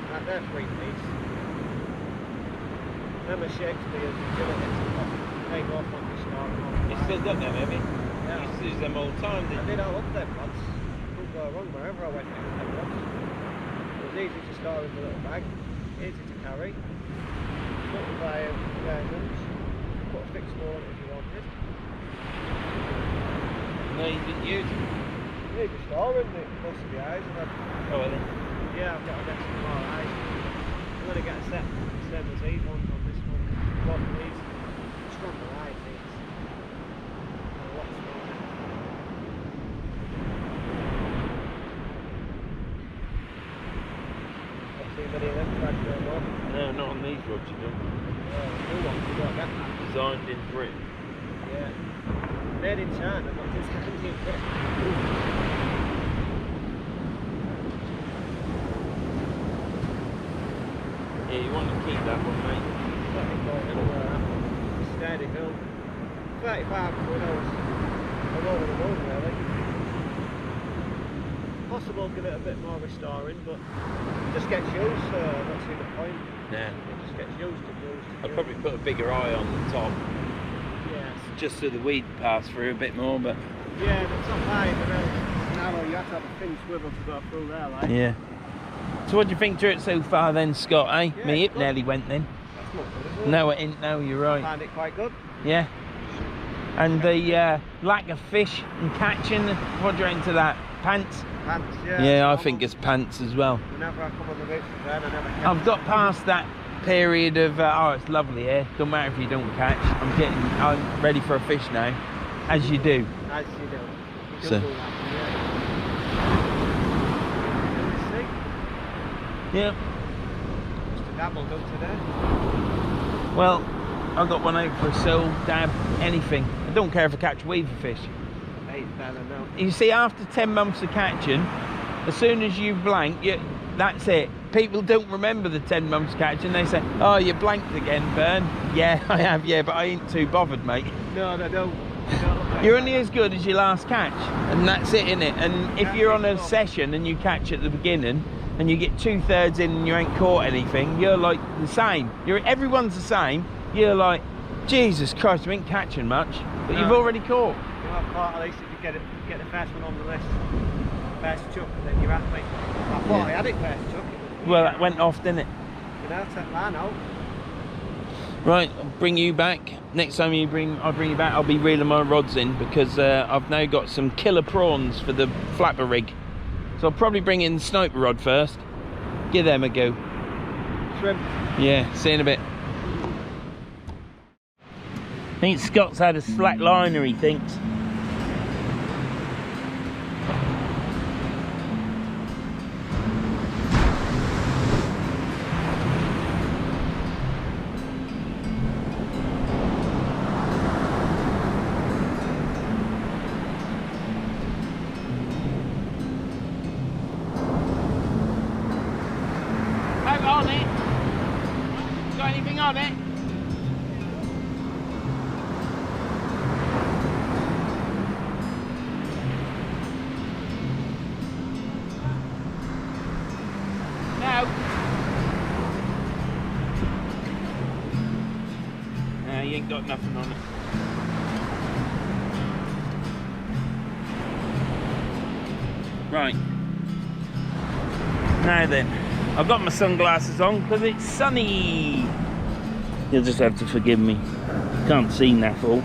Right, they're 3 feet. Them are Shakespeare's until it gets them. They go off on restoring them. You still got them, have you? Yeah. You used to use them all the time, I didn't you? did, I loved them rods. Couldn't go wrong wherever I went with them rods. It was easy to store in the little bag, easy to carry. Nothing by diamonds. Put a fixed ball on it if you wanted. No, you didn't use them. You need to store in it, most of the eyes. And Oh, well then. yeah, I've got to get some more eyes. I'm going to get a set, same as these ones on this one. Both of these. on the line, these. A lot smaller. Not too many of them tried to go on. No, not on these rods, you don't. New ones, you don't get that. Designed in Britain. Yeah. Made in China, not designed in Britain. Yeah, you want to keep that one, mate. Let it go anywhere. Steady hill. 35 quid all over the moon, really. Possible give it a bit more restoring, but it just gets used, so I don't see the point. Yeah. It just gets used. I'd probably put a bigger eye on the top, Yeah. just so the weed pass through a bit more, but... Yeah, but it's not high, but it's narrow. You have to have a thin swivel to go through there, like. Yeah. So what do you think to it so far then, Scott, eh? Yeah, Me it's hip good. nearly went then. That's not good, is it? No, it ain't, no, you're I right. find it quite good. Yeah. And the lack of fish and catching, what do you reckon to that? Pants? Pants, yeah. Yeah, I normal. think it's pants as well. Whenever I come on the beach with Vern, I never catch. I've got past that period of, oh, it's lovely here. Don't matter if you don't catch. I'm ready for a fish now, as you do. As you do. You do So. do that, yeah. Yeah. Just a dabble done today. Well, I got one out for a sole, dab, anything. I don't care if I catch weaver fish. Hey, fella, no. You see, after 10 months of catching, as soon as you blank, that's it. People don't remember the 10 months catching. They say, oh, you blanked again, Vern. Yeah, I have, yeah, but I ain't too bothered, mate. No, they don't. They don't look like You're that. only as good as your last catch, and that's it, innit? And if you're on a session and you catch at the beginning, and you get 2/3 in and you ain't caught anything, you're like the same. Everyone's the same. You're like, Jesus Christ, we ain't catching much, but you've No. already caught. You know, caught at least if you get the first one on the list. First chuck, and then you're happy. I thought Yeah. I had it first chuck. Well, that went off, didn't it? You know, take line out. Right, I'll bring you back. Next time I bring you back, I'll be reeling my rods in because I've now got some killer prawns for the flapper rig. So I'll probably bring in the sniper rod first. Give them a go. Shrimp. Yeah, see you in a bit. I think Scott's had a slack liner, he thinks. On it. Got anything on it? No. No, you ain't got nothing on it. Right. Now then. I've got my sunglasses on because it's sunny. You'll just have to forgive me. Can't see naff all.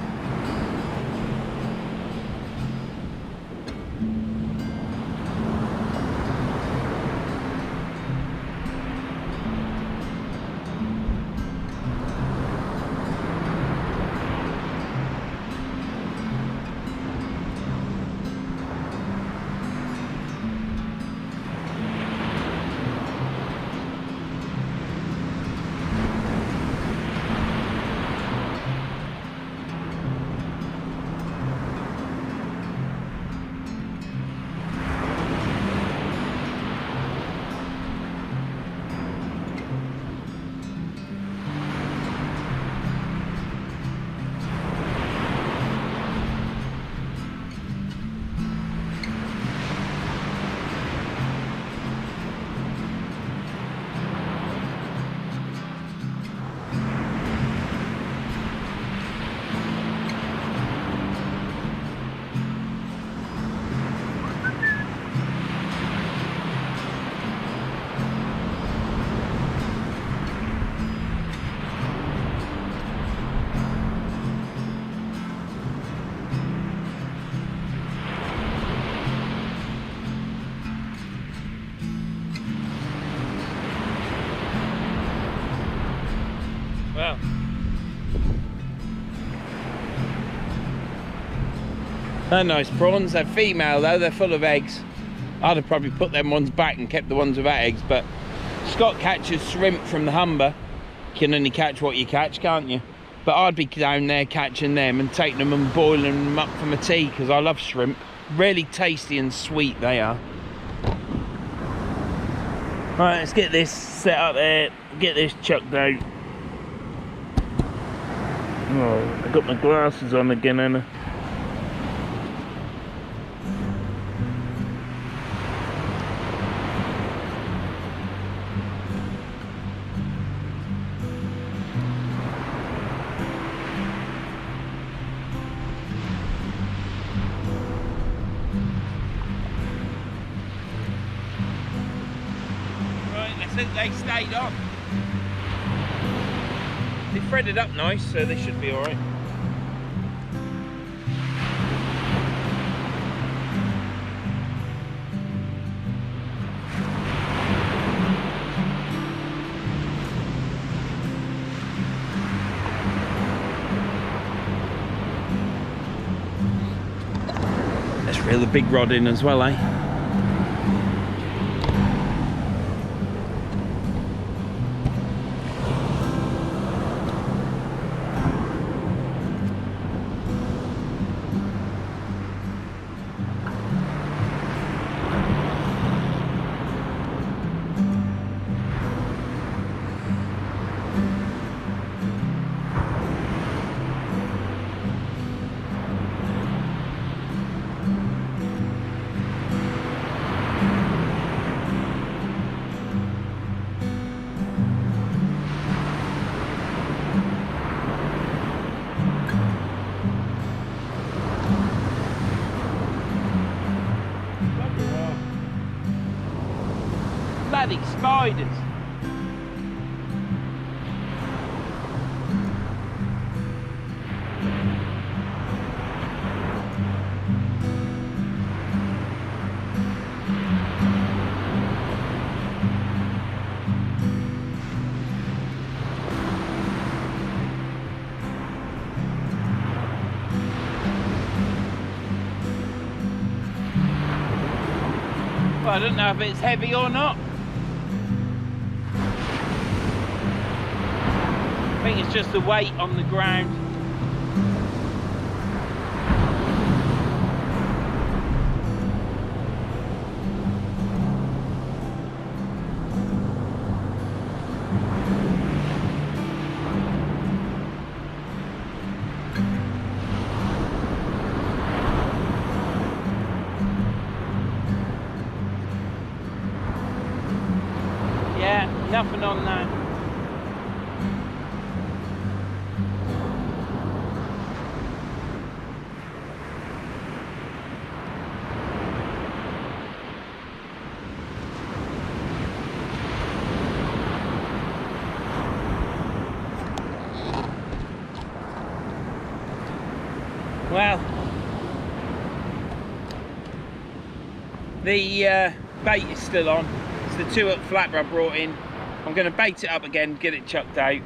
Well, They're nice prawns. They're female though, they're full of eggs. I'd have probably put them ones back and kept the ones without eggs, but Scott catches shrimp from the Humber. You can only catch what you catch, can't you? But I'd be down there catching them and taking them and boiling them up for my tea, because I love shrimp. Really tasty and sweet they are. Right, let's get this set up there, get this chucked out. Oh, I got my glasses on again, Anna. They stayed on. They threaded up nice, so they should be alright. Let's reel the big rod in as well, eh? Bloody spiders. Well, I don't know if it's heavy or not. I think it's just the weight on the ground. Yeah, nothing on that. Well, the bait is still on. It's the 2-hook flapper I brought in. I'm going to bait it up again, get it chucked out.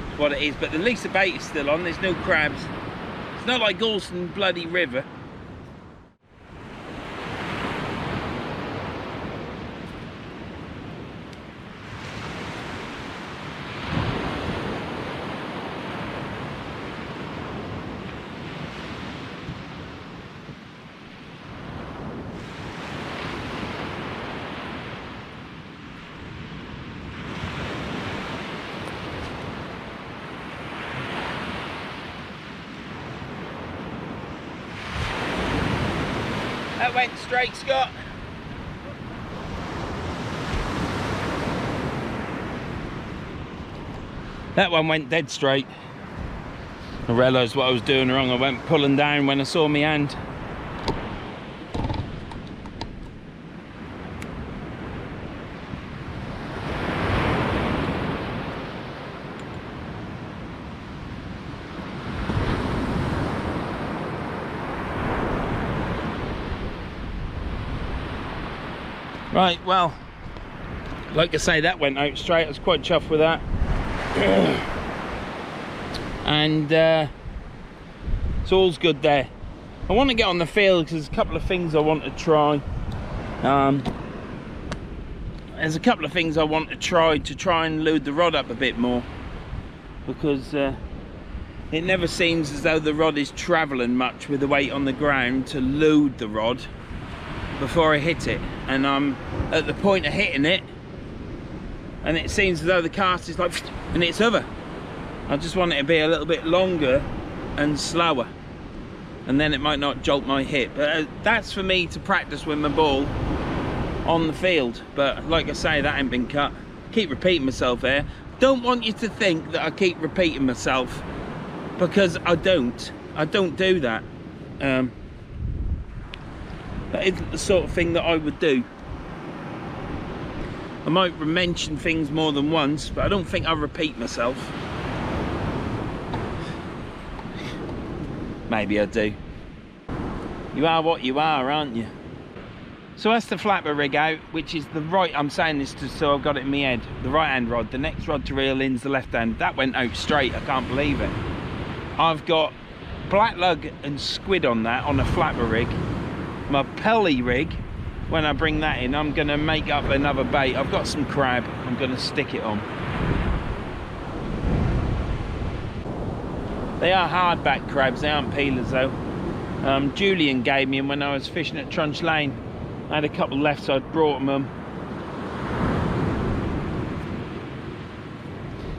That's what it is, but at least the bait is still on. There's no crabs. It's not like Galston bloody river. That went straight, Scott. That one went dead straight. I realised what I was doing wrong. I went pulling down when I saw my hand. Right, well, like I say, that went out straight. I was quite chuffed with that. And So all's good there. I want to get on the field because there's a couple of things I want to try. There's a couple of things I want to try and load the rod up a bit more, because it never seems as though the rod is travelling much with the weight on the ground to load the rod before I hit it, and I'm at the point of hitting it and it seems as though the cast is like, and it's over. I just want it to be a little bit longer and slower, and then it might not jolt my hip. But that's for me to practice with my ball on the field. But like I say, that ain't been cut. Keep repeating myself here. Don't want you to think that I keep repeating myself, because I don't do that. That isn't the sort of thing that I would do. I might mention things more than once, but I don't think I repeat myself. Maybe I do. You are what you are, aren't you? So that's the flapper rig out, which is the right, I'm saying this just so I've got it in my head, the right hand rod. The next rod to reel in is the left hand. That went out straight, I can't believe it. I've got black lug and squid on that, on a flapper rig. My pelly rig, when I bring that in, I'm gonna make up another bait. I've got some crab, I'm gonna stick it on. They are hardback crabs, they aren't peelers though. Julian gave me them when I was fishing at Tunstall Lane. I had a couple left, so I brought them.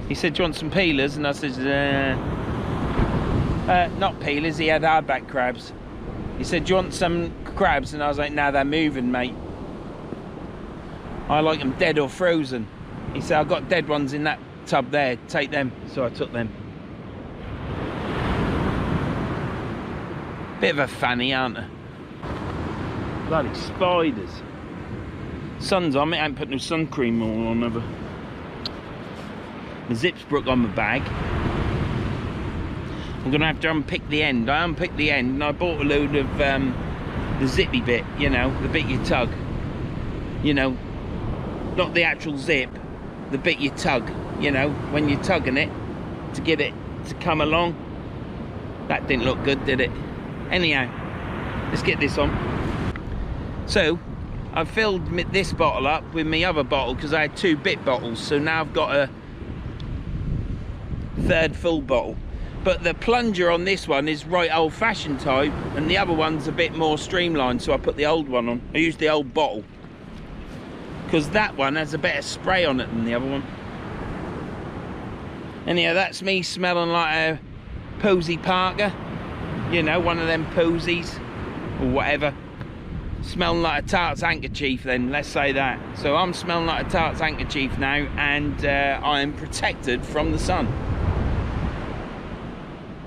He said, do you want some peelers? And I said, not peelers, he had hardback crabs. He said, do you want some crabs? And I was like, no, they're moving, mate. I like them dead or frozen. He said, I've got dead ones in that tub there, take them. So I took them. Bit of a fanny, aren't they? Bloody spiders. Sun's on me, I ain't put no sun cream on ever. The zip's broke on my bag. I'm gonna have to unpick the end. I unpicked the end and I bought a load of the zippy bit, you know, the bit you tug. You know, not the actual zip, the bit you tug, you know, when you're tugging it to get it to come along. That didn't look good, did it? Anyhow, let's get this on. So I've filled this bottle up with my other bottle because I had 2 bit bottles, so now I've got a 3rd full bottle. But the plunger on this one is right old-fashioned type, and the other one's a bit more streamlined, so I put the old one on. I used the old bottle because that one has a better spray on it than the other one. Anyhow, that's me smelling like a Posy Parker, you know, one of them posies or whatever. Smelling like a tart's handkerchief then, let's say that. So I'm smelling like a tart's handkerchief now, and I am protected from the sun.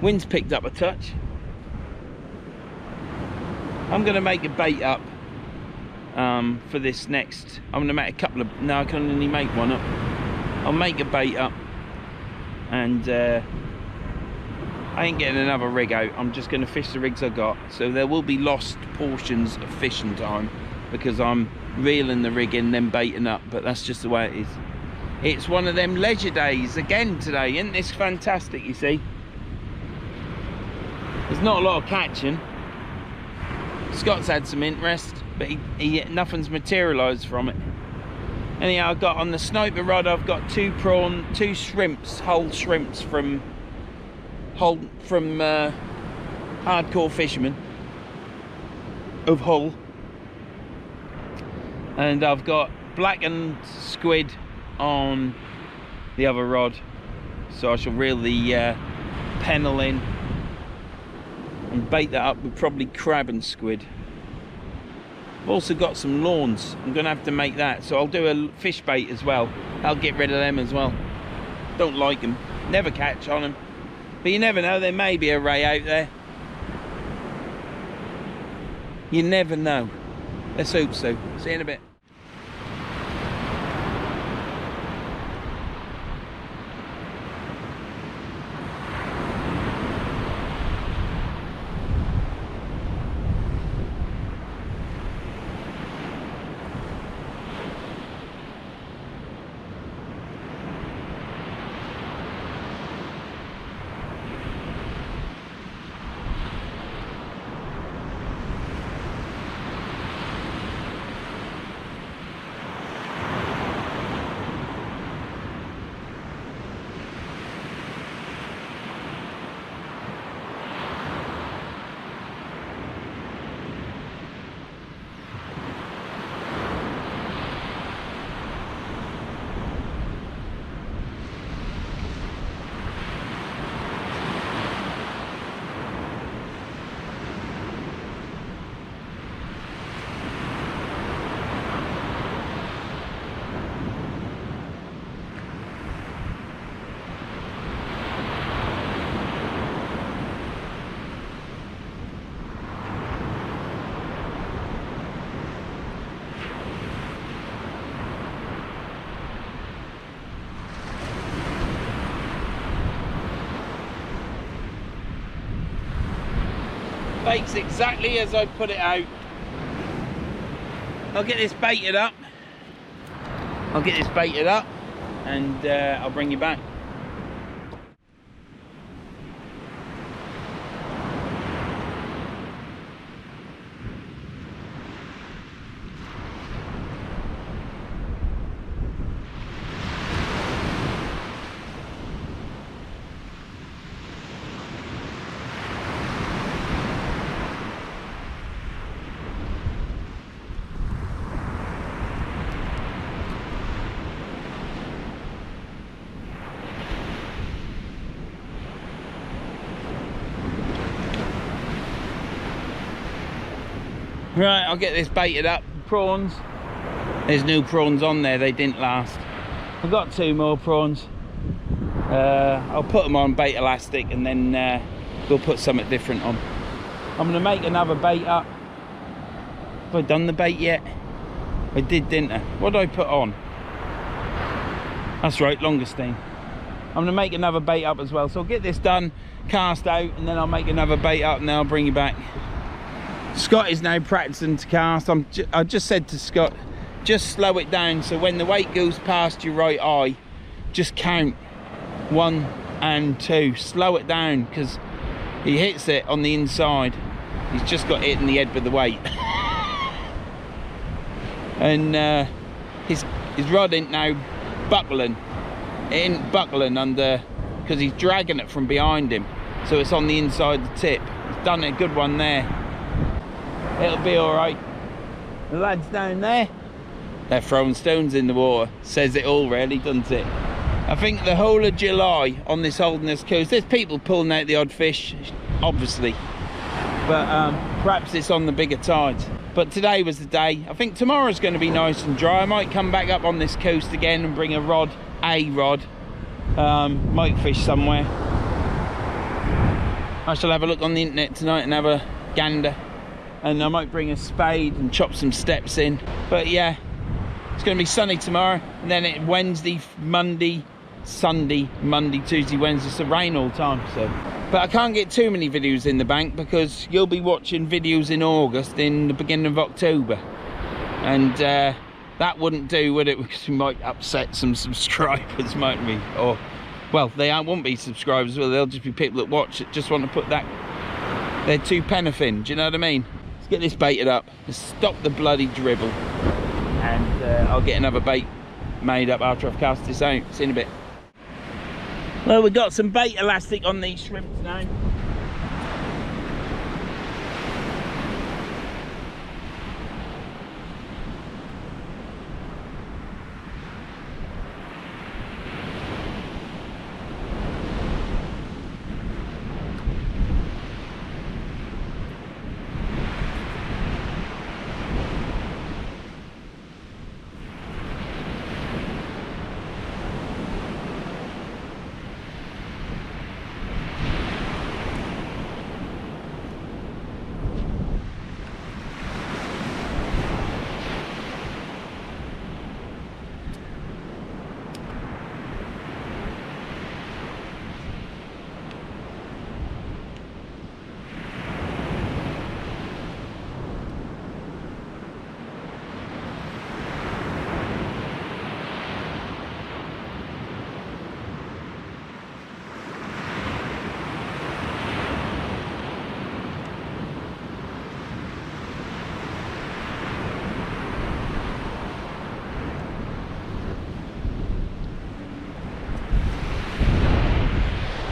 Wind's picked up a touch. I'm going to make a bait up for this next. I'm going to make a couple of, no, I can only make one up. I'll make a bait up, and I ain't getting another rig out. I'm just going to fish the rigs I got. So there will be lost portions of fishing time because I'm reeling the rig in, then baiting up. But that's just the way it is. It's one of them leisure days again today. Isn't this fantastic, you see? There's not a lot of catching. Scott's had some interest, but nothing's materialised from it. Anyhow, I've got on the sniper rod, I've got 2 shrimps, whole shrimps from Hardcore Fisherman of Hull, and I've got blackened squid on the other rod, so I shall reel the pennel in and bait that up with probably crab and squid. I've also got some lawns. I'm gonna have to make that, so I'll do a fish bait as well. I'll get rid of them as well. Don't like them, never catch on them. But you never know, there may be a ray out there. You never know. Let's hope so. See you in a bit. Bait's exactly as I put it out. I'll get this baited up. And I'll bring you back. Right, I'll get this baited up. Prawns. There's new prawns on there, they didn't last. I've got 2 more prawns. I'll put them on bait elastic and then we'll put something different on. I'm gonna make another bait up. Have I done the bait yet? I did, didn't I? What did I put on? That's right, Longestine. I'm gonna make another bait up as well. So I'll get this done, cast out, and then I'll make another bait up and then I'll bring you back. Scott is now practicing to cast. I just said to Scott, just slow it down so when the weight goes past your right eye, just count 1 and 2. Slow it down because he hits it on the inside. He's just got hit in the head with the weight. And his rod ain't now buckling. It ain't buckling under because he's dragging it from behind him. So it's on the inside of the tip. He's done a good one there. It'll be all right. The lads down there, they're throwing stones in the water. Says it all really, doesn't it? I think the whole of July on this Holderness coast, there's people pulling out the odd fish, obviously. But perhaps it's on the bigger tides. But today was the day. I think tomorrow's going to be nice and dry. I might come back up on this coast again and bring a rod. Might fish somewhere. I shall have a look on the internet tonight and have a gander. And I might bring a spade and chop some steps in. But yeah, it's going to be sunny tomorrow, and then Wednesday, Monday, Sunday, Monday, Tuesday, Wednesday, so rain all the time. So, but I can't get too many videos in the bank because you'll be watching videos in August, in the beginning of October, and that wouldn't do, would it? Because we might upset some subscribers, mightn't we? Or, well, they won't be subscribers, well, they'll just be people that watch it, just want to put their 2 pence in. Do you know what I mean? Let's get this baited up. Let's stop the bloody dribble. And I'll get another bait made up after I've cast this out. See you in a bit. Well, we've got some bait elastic on these shrimps now.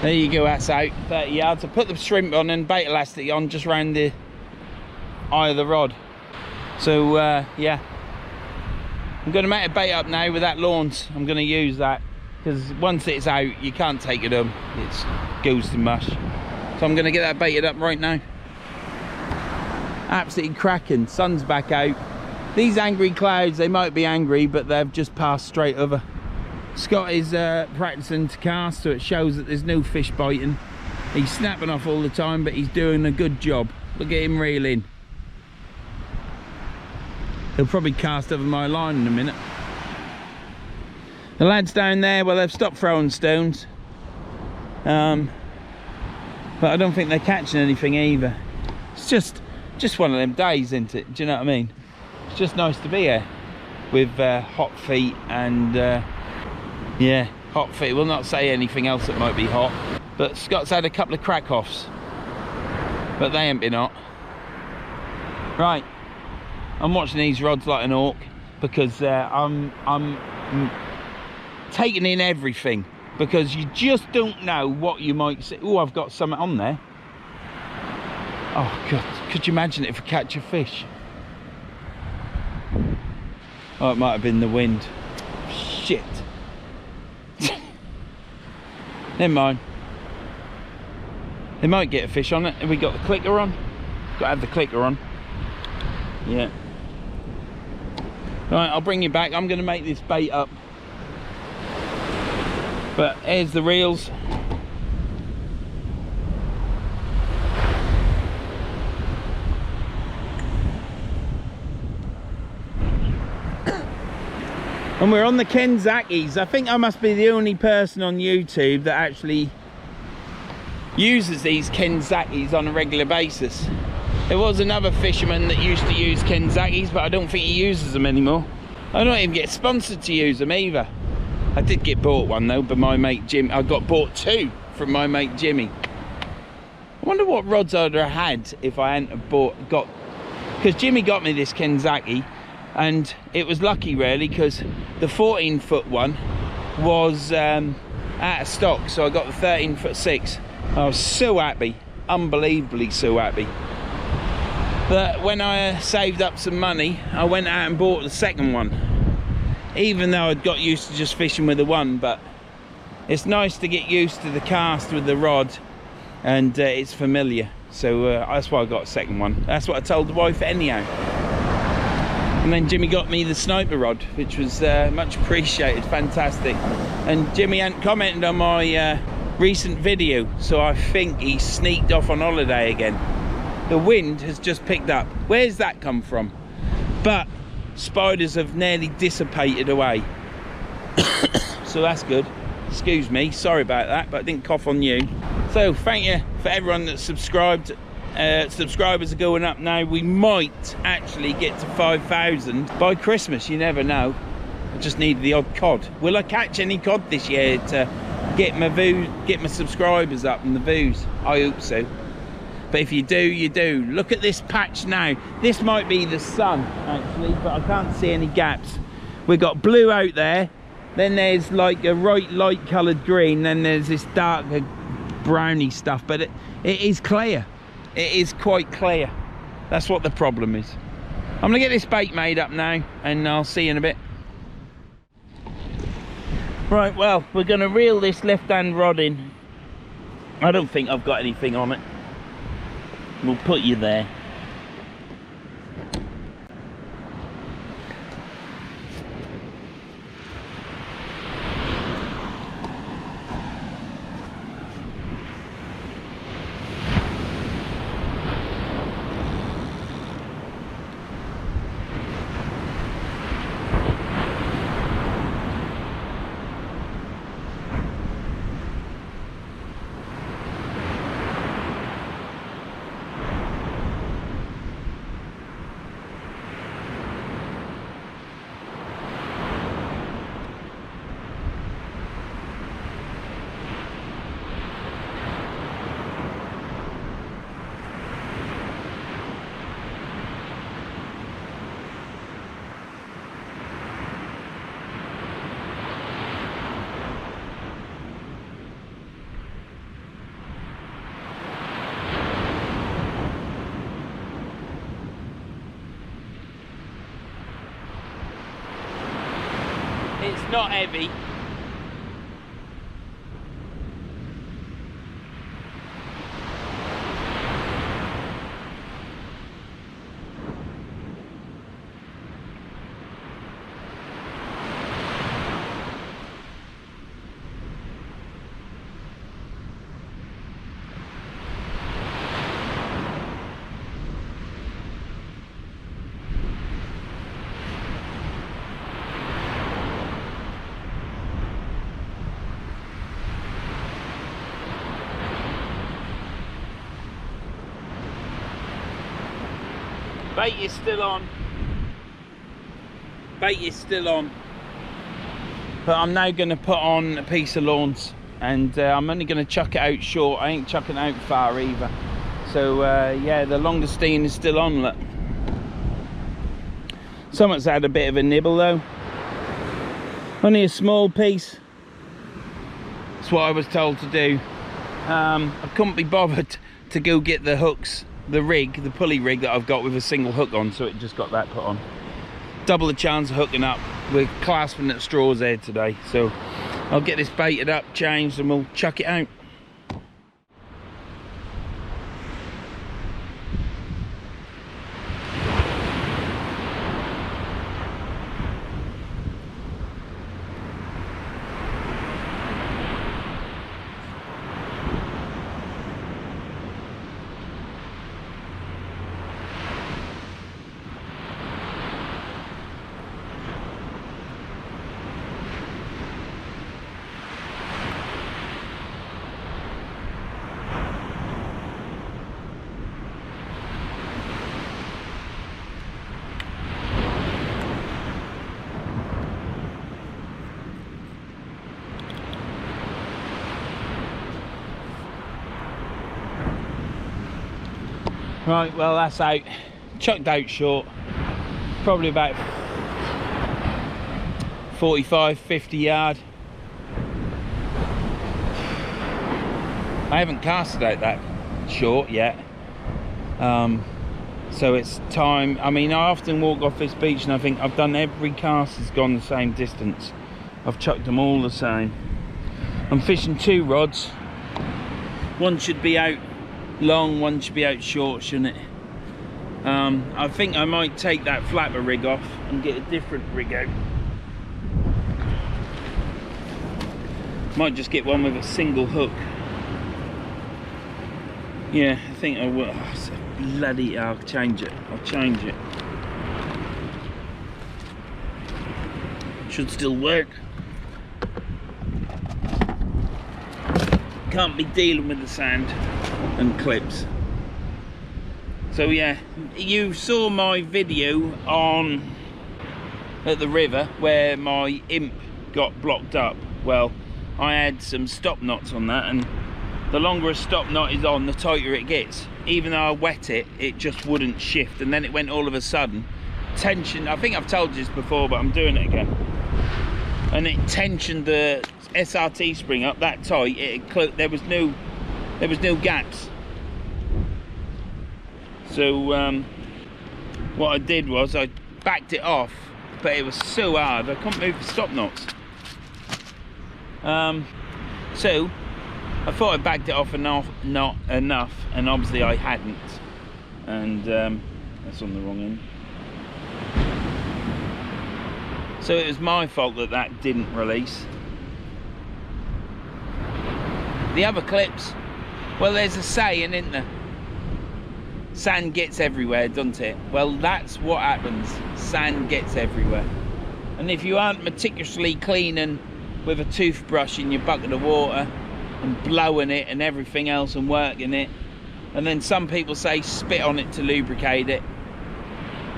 There you go, that's out 30 yards. I put the shrimp on and bait elastic on just round the eye of the rod. So yeah, I'm going to make a bait up now with that launce. I'm going to use that because once it's out you can't take it home, it goes to mush. So I'm going to get that baited up right now. Absolutely cracking. Sun's back out. These angry clouds, they might be angry, but they've just passed straight over. Scott is practicing to cast, so it shows that there's no fish biting. He's snapping off all the time, but he's doing a good job. Look at him reeling. He'll probably cast over my line in a minute. The lads down there, well, they've stopped throwing stones. But I don't think they're catching anything either. It's just one of them days, isn't it? Do you know what I mean? It's just nice to be here with hot feet and yeah, hot feet. We'll not say anything else that might be hot, but Scott's had a couple of crack offs, but they ain't been hot. Right, I'm watching these rods like an hawk because I'm taking in everything, because you just don't know what you might see. Oh, I've got something on there. Oh God, could you imagine if I catch a fish? Oh, it might have been the wind. Shit. Never mind. They might get a fish on it. Have we got the clicker on? Got to have the clicker on. Yeah. Right, I'll bring you back. I'm going to make this bait up. But here's the reels. And we're on the Kenzakis. I think I must be the only person on YouTube that actually uses these Kenzakis on a regular basis. There was another fisherman that used to use Kenzakis, but I don't think he uses them anymore. I don't even get sponsored to use them either. I did get bought one though by my mate Jim. I got bought two from my mate Jimmy. I wonder what rods I'd have had if I hadn't have got, because Jimmy got me this Kenzaki, and it was lucky really, because the 14-foot one was out of stock, so I got the 13'6". I was so happy, unbelievably so happy. But when I saved up some money, I went out and bought the second one, even though I'd got used to just fishing with the one. But it's nice to get used to the cast with the rod, and it's familiar, so that's why I got a second one. That's what I told the wife anyhow. And then Jimmy got me the sniper rod, which was much appreciated, fantastic. And Jimmy hadn't commented on my recent video, so I think he sneaked off on holiday again. The wind has just picked up. Where's that come from? But spiders have nearly dissipated away. So that's good. Excuse me, sorry about that, but I didn't cough on you. So thank you for everyone that's subscribed. Subscribers are going up now. We might actually get to 5,000 by Christmas, you never know. I just need the odd cod. Will I catch any cod this year to get my subscribers up and the views? I hope so. But if you do, you do. Look at this patch now. This might be the sun actually, but I can't see any gaps. We've got blue out there, then there's like a right light coloured green, then there's this darker browny stuff, but it is clear. It is quite clear. That's what the problem is. I'm gonna get this bait made up now, and I'll see you in a bit. Right, well, we're gonna reel this left hand rod in. I don't think I've got anything on it. We'll put you there. It's not heavy. Bait is still on. Bait is still on. But I'm now going to put on a piece of lawns, and I'm only going to chuck it out short. I ain't chucking it out far either. So yeah, the longestine is still on. Look. Someone's had a bit of a nibble though. Only a small piece. That's what I was told to do. I couldn't be bothered to go get the hooks, the pulley rig that I've got with a single hook on, so it just got that put on. Double the chance of hooking up. We're clasping at straws there today, so I'll get this baited up, changed, and we'll chuck it out. Right, well that's out, chucked out short, probably about 45-50 yard. I haven't casted out that short yet, so it's time. I mean, I often walk off this beach and I think I've done every cast that's gone the same distance. I've chucked them all the same. I'm fishing 2 rods. One should be out long, one should be out short, shouldn't it? I think I might take that flapper rig off and get a different rig out. Might just get one with a single hook. Yeah, I think I will. Oh, it's a bloody, I'll change it. Should still work. Can't be dealing with the sand and clips. So yeah, you saw my video at the river where my imp got blocked up. Well, I had some stop knots on that, and the longer a stop knot is on, the tighter it gets. Even though I wet it, it just wouldn't shift, and then it went all of a sudden. Tension, I think I've told you this before, but I'm doing it again. And it tensioned the SRT spring up that tight, there was no gaps. So what I did was I backed it off, but it was so hard I couldn't move the stop knots. So I thought I backed it off enough, not enough, and obviously I hadn't, and that's on the wrong end. So it was my fault that that didn't release. The other clips, well, there's a saying, isn't there? Sand gets everywhere, doesn't it? Well, that's what happens. Sand gets everywhere. And if you aren't meticulously cleaning with a toothbrush in your bucket of water and blowing it and everything else and working it, and then some people say spit on it to lubricate it.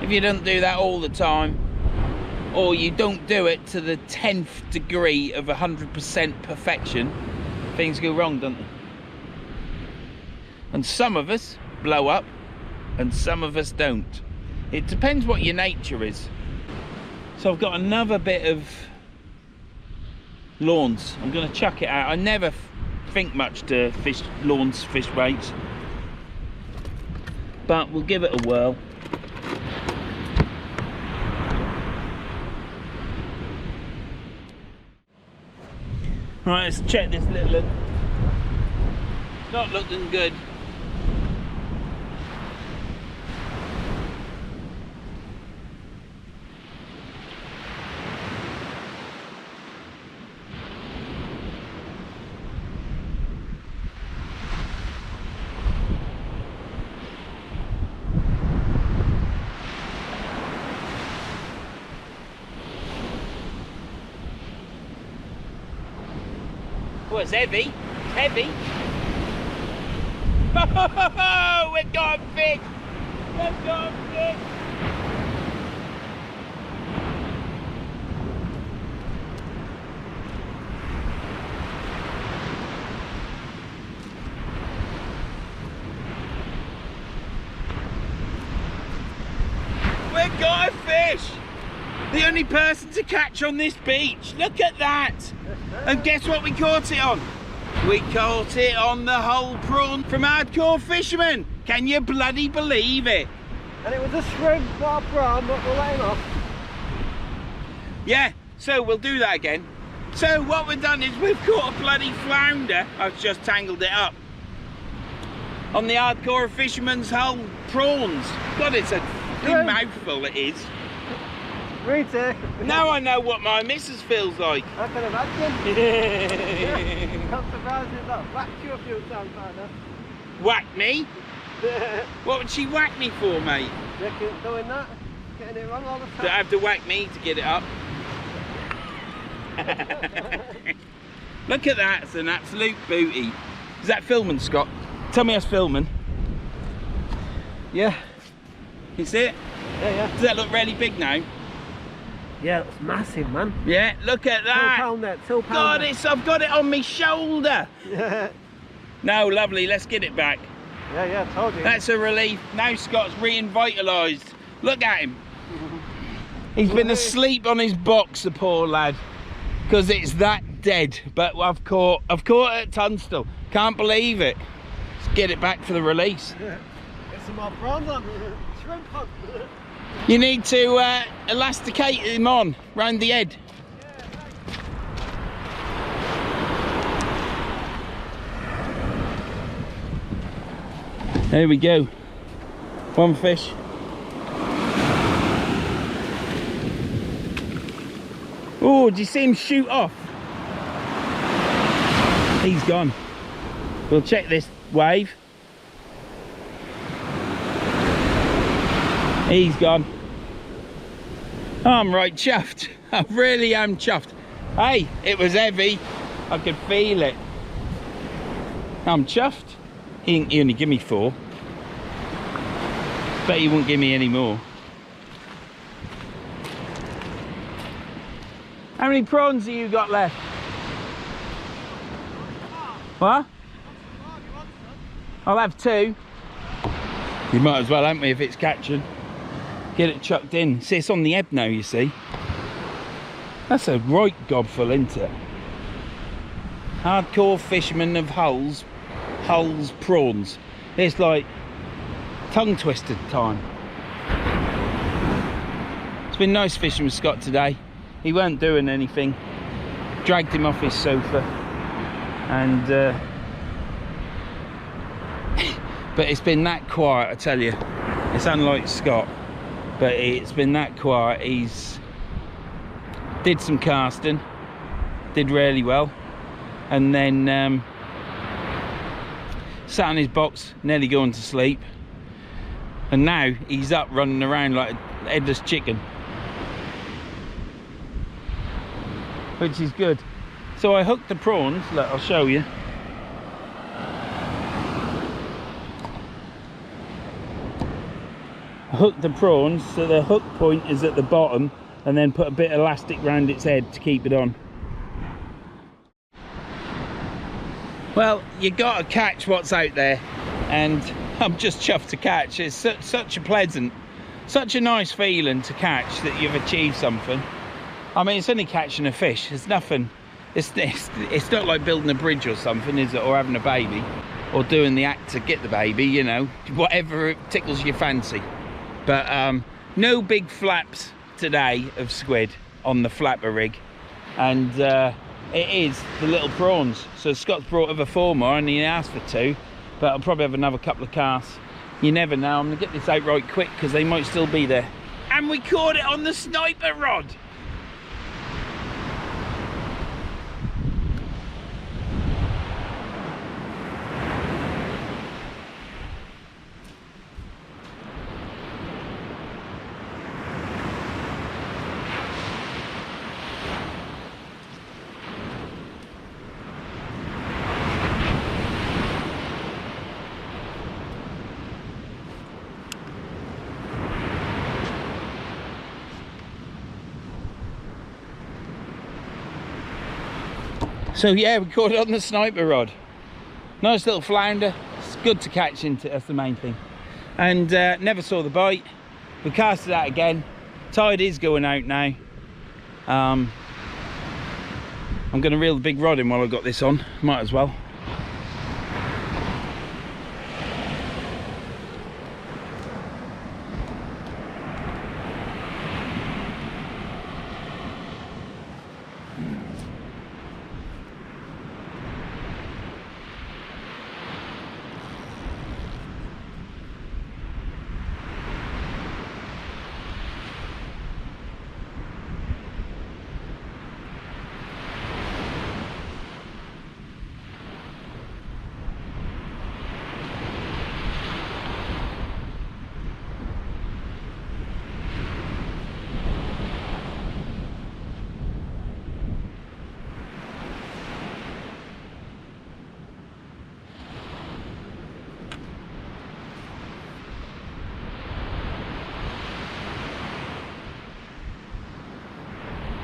If you don't do that all the time, or you don't do it to the 10th degree of 100% perfection, things go wrong, don't they? And some of us blow up and some of us don't. It depends what your nature is. So I've got another bit of lawns. I'm going to chuck it out. I never think much to fish lawns, fish weights, but we'll give it a whirl. Right, let's check this little one. It's not looking good. Oh, it's heavy. It's heavy. Oh, we've got a fish. Let's go, fish! We've got a fish! The only person to catch on this beach. Look at that! And guess what we caught it on? We caught it on the whole prawn from Hardcore Fisherman. Can you bloody believe it? And it was a shrimp, not a prawn, but we'll let him off. Yeah, so we'll do that again. So what we've done is we've caught a bloody flounder. I've just tangled it up. On the Hardcore Fisherman's whole prawns. God, it's a fucking mouthful, it is. Retake. Now I know what my missus feels like. I can imagine. I'm surprised he's not whacked you a few times like that. Whack me? What would she whack me for, mate? Reckon doing that? Getting it wrong all the time? To have to whack me to get it up. Look at that, it's an absolute booty. Is that filming, Scott? Tell me that's filming. Yeah. You see it? Yeah. Does that look really big now? Yeah, it's massive, man. Yeah, look at that. 2 pound net, 2 pound God, net. I've got it on my shoulder. Yeah. No, lovely, let's get it back. Yeah, I told you. That's a relief. Now Scott's re-vitalised. Look at him. He's been asleep on his box, the poor lad, because it's that dead. But I've caught it at Tunstall. Can't believe it. Let's get it back for the release. Get some more prawns on. Shrimp on. You need to elasticate him on round the head. There we go. One fish. Oh, do you see him shoot off? He's gone. We'll check this wave. He's gone. I'm right chuffed. I really am chuffed. Hey, it was heavy. I could feel it. I'm chuffed. He only give me 4. Bet he won't give me any more. How many prawns have you got left? What? I'll have 2. You might as well, haven't we, if it's catching. Get it chucked in. See, it's on the ebb now, you see. That's a right gobful, isn't it? Hardcore Fisherman of Hulls prawns. It's like tongue twisted time. It's been nice fishing with Scott today. He weren't doing anything. Dragged him off his sofa. And but it's been that quiet, I tell you. It's unlike Scott. But it's been that quiet. He's did some casting, did really well, and then sat in his box, nearly going to sleep, and now he's up running around like a headless chicken, which is good. So I hooked the prawns. Look, I'll show you. Hook the prawns so the hook point is at the bottom, and then put a bit of elastic round its head to keep it on. Well, you got to catch what's out there, and I'm just chuffed to catch. It's such a nice feeling to catch that you've achieved something. I mean, it's only catching a fish. It's nothing. It's not like building a bridge or something, is it? Or having a baby, or doing the act to get the baby. You know, whatever tickles your fancy. But no big flaps today of squid on the flapper rig, and it is the little prawns. So Scott's brought over 4 more, and he asked for 2, but I'll probably have another couple of casts. You never know. I'm gonna get this out right quick because they might still be there. And we caught it on the sniper rod. So yeah, we caught it on the sniper rod. Nice little flounder. It's good to catch into, that's the main thing. And never saw the bite. We cast it out again. Tide is going out now. I'm going to reel the big rod in while I've got this on. Might as well.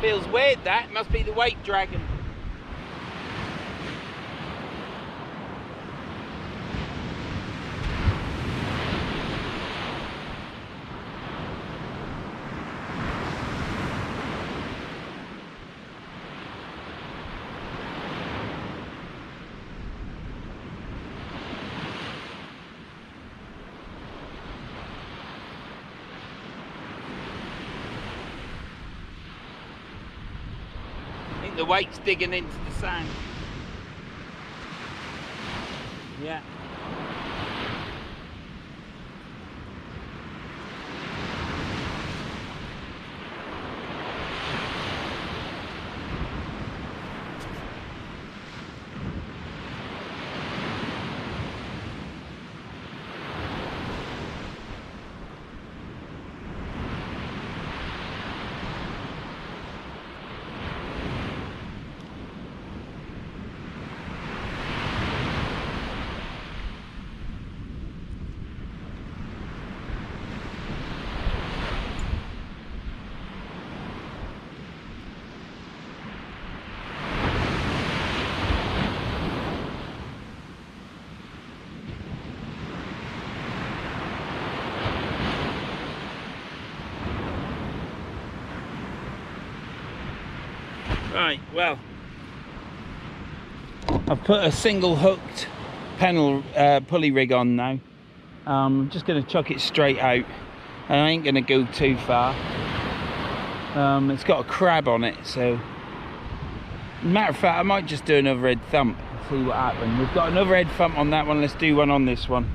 Feels weird, that must be the weight dragging. The weight's digging into the sand. Yeah. Right, well, I've put a single hooked pennel pulley rig on now. I'm just going to chuck it straight out, and I ain't going to go too far. It's got a crab on it, so matter of fact I might just do an overhead thump and see what happens. We've got an overhead thump on that one, let's do one on this one.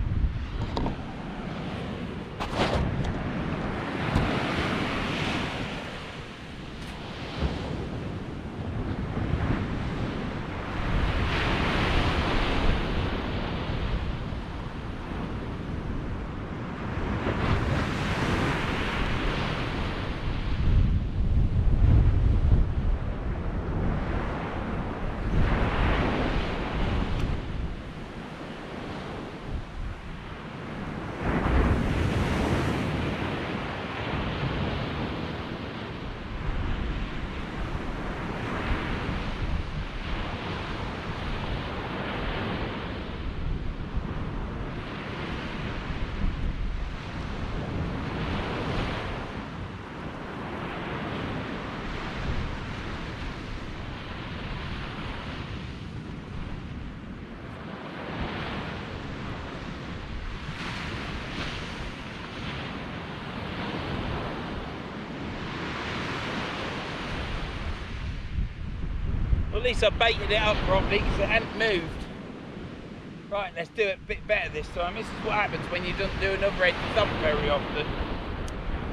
At least I baited it up properly because it hadn't moved. Right, let's do it a bit better this time. This is what happens when you don't do an overhead thump very often.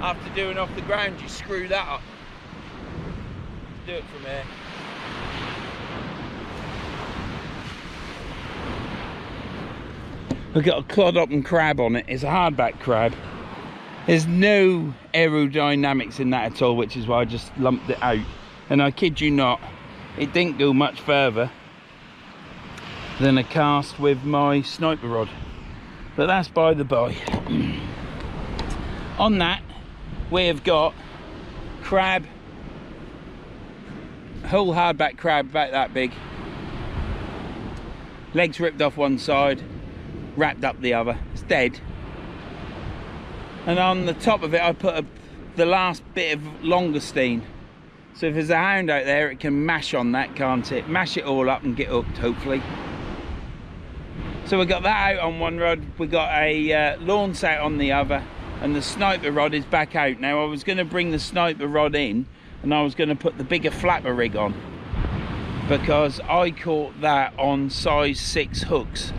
After doing off the ground, you screw that up. Let's do it from here. We've got a clod up and crab on it. It's a hardback crab. There's no aerodynamics in that at all, which is why I just lumped it out. And I kid you not, it didn't go much further than a cast with my sniper rod. But that's by the by. On that, we have got crab, whole hardback crab about that big, Legs ripped off one side, wrapped up the other. It's dead. And on the top of it I put the last bit of longestine. So if there's a hound out there, it can mash on that, can't it? Mash it all up and get hooked, hopefully. So we got that out on one rod, we got a launce out on the other, and the sniper rod is back out. Now I was going to bring the sniper rod in, and I was going to put the bigger flapper rig on, because I caught that on size 6 hooks,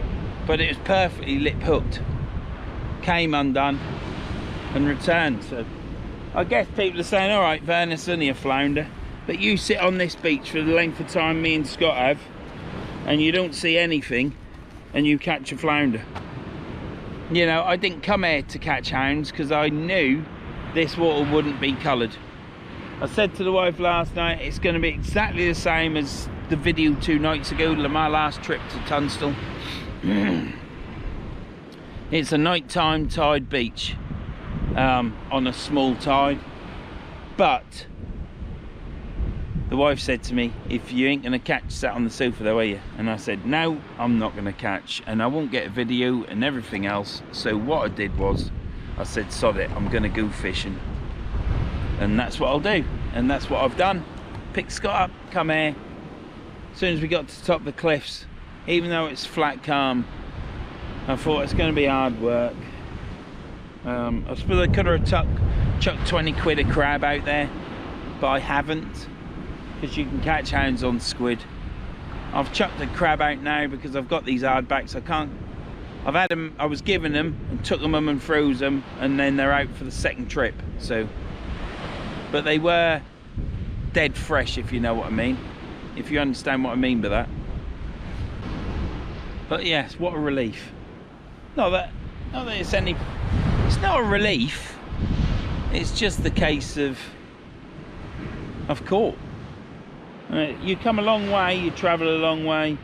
but it was perfectly lip hooked. Came undone and returned. So I guess people are saying, all right, Verns, it's only a flounder, but you sit on this beach for the length of time me and Scott have, and you don't see anything, and you catch a flounder. You know, I didn't come here to catch hounds because I knew this water wouldn't be coloured. I said to the wife last night, it's going to be exactly the same as the video 2 nights ago, my last trip to Tunstall. It's a nighttime tide beach. On a small tide, but the wife said to me, if you ain't gonna catch, sat on the sofa though, are you? And I said, no, I'm not gonna catch, and I won't get a video and everything else. So what I did was, I said, sod it, I'm gonna go fishing, and that's what I'll do, and that's what I've done. Picked Scott up, come here. As soon as we got to the top of the cliffs, even though it's flat calm, I thought it's gonna be hard work. I suppose I could have chucked 20 quid a crab out there, but I haven't, because you can catch hounds on squid. I've chucked a crab out now because I've got these hardbacks. I've had them, I was given them and took them and froze them, and then they're out for the second trip. So, but they were dead fresh, if you know what I mean, if you understand what I mean by that. But yes, what a relief. Not that it's any. It's not a relief, it's just the case of I've caught. You come a long way, you travel a long way,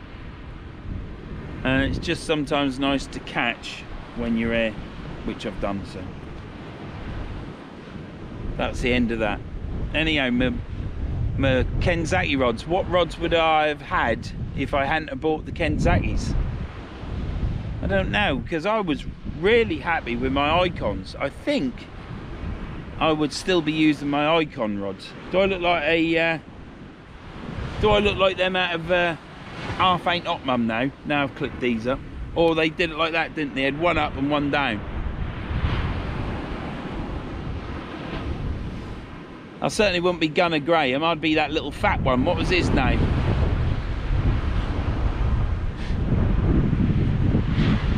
and it's just sometimes nice to catch when you're here, which I've done. So that's the end of that. Anyhow, my Kenzaki rods, what rods would I have had if I hadn't have bought the Kenzakis? I don't know, because I was really happy with my icons. I think I would still be using my icon rods. Do I look like a do I look like them out of Half Ain't Optimum now I've clicked these up? Or they did it like that, didn't they? Had one up and one down. I certainly wouldn't be Gunner Graham, I'd be that little fat one. What was his name?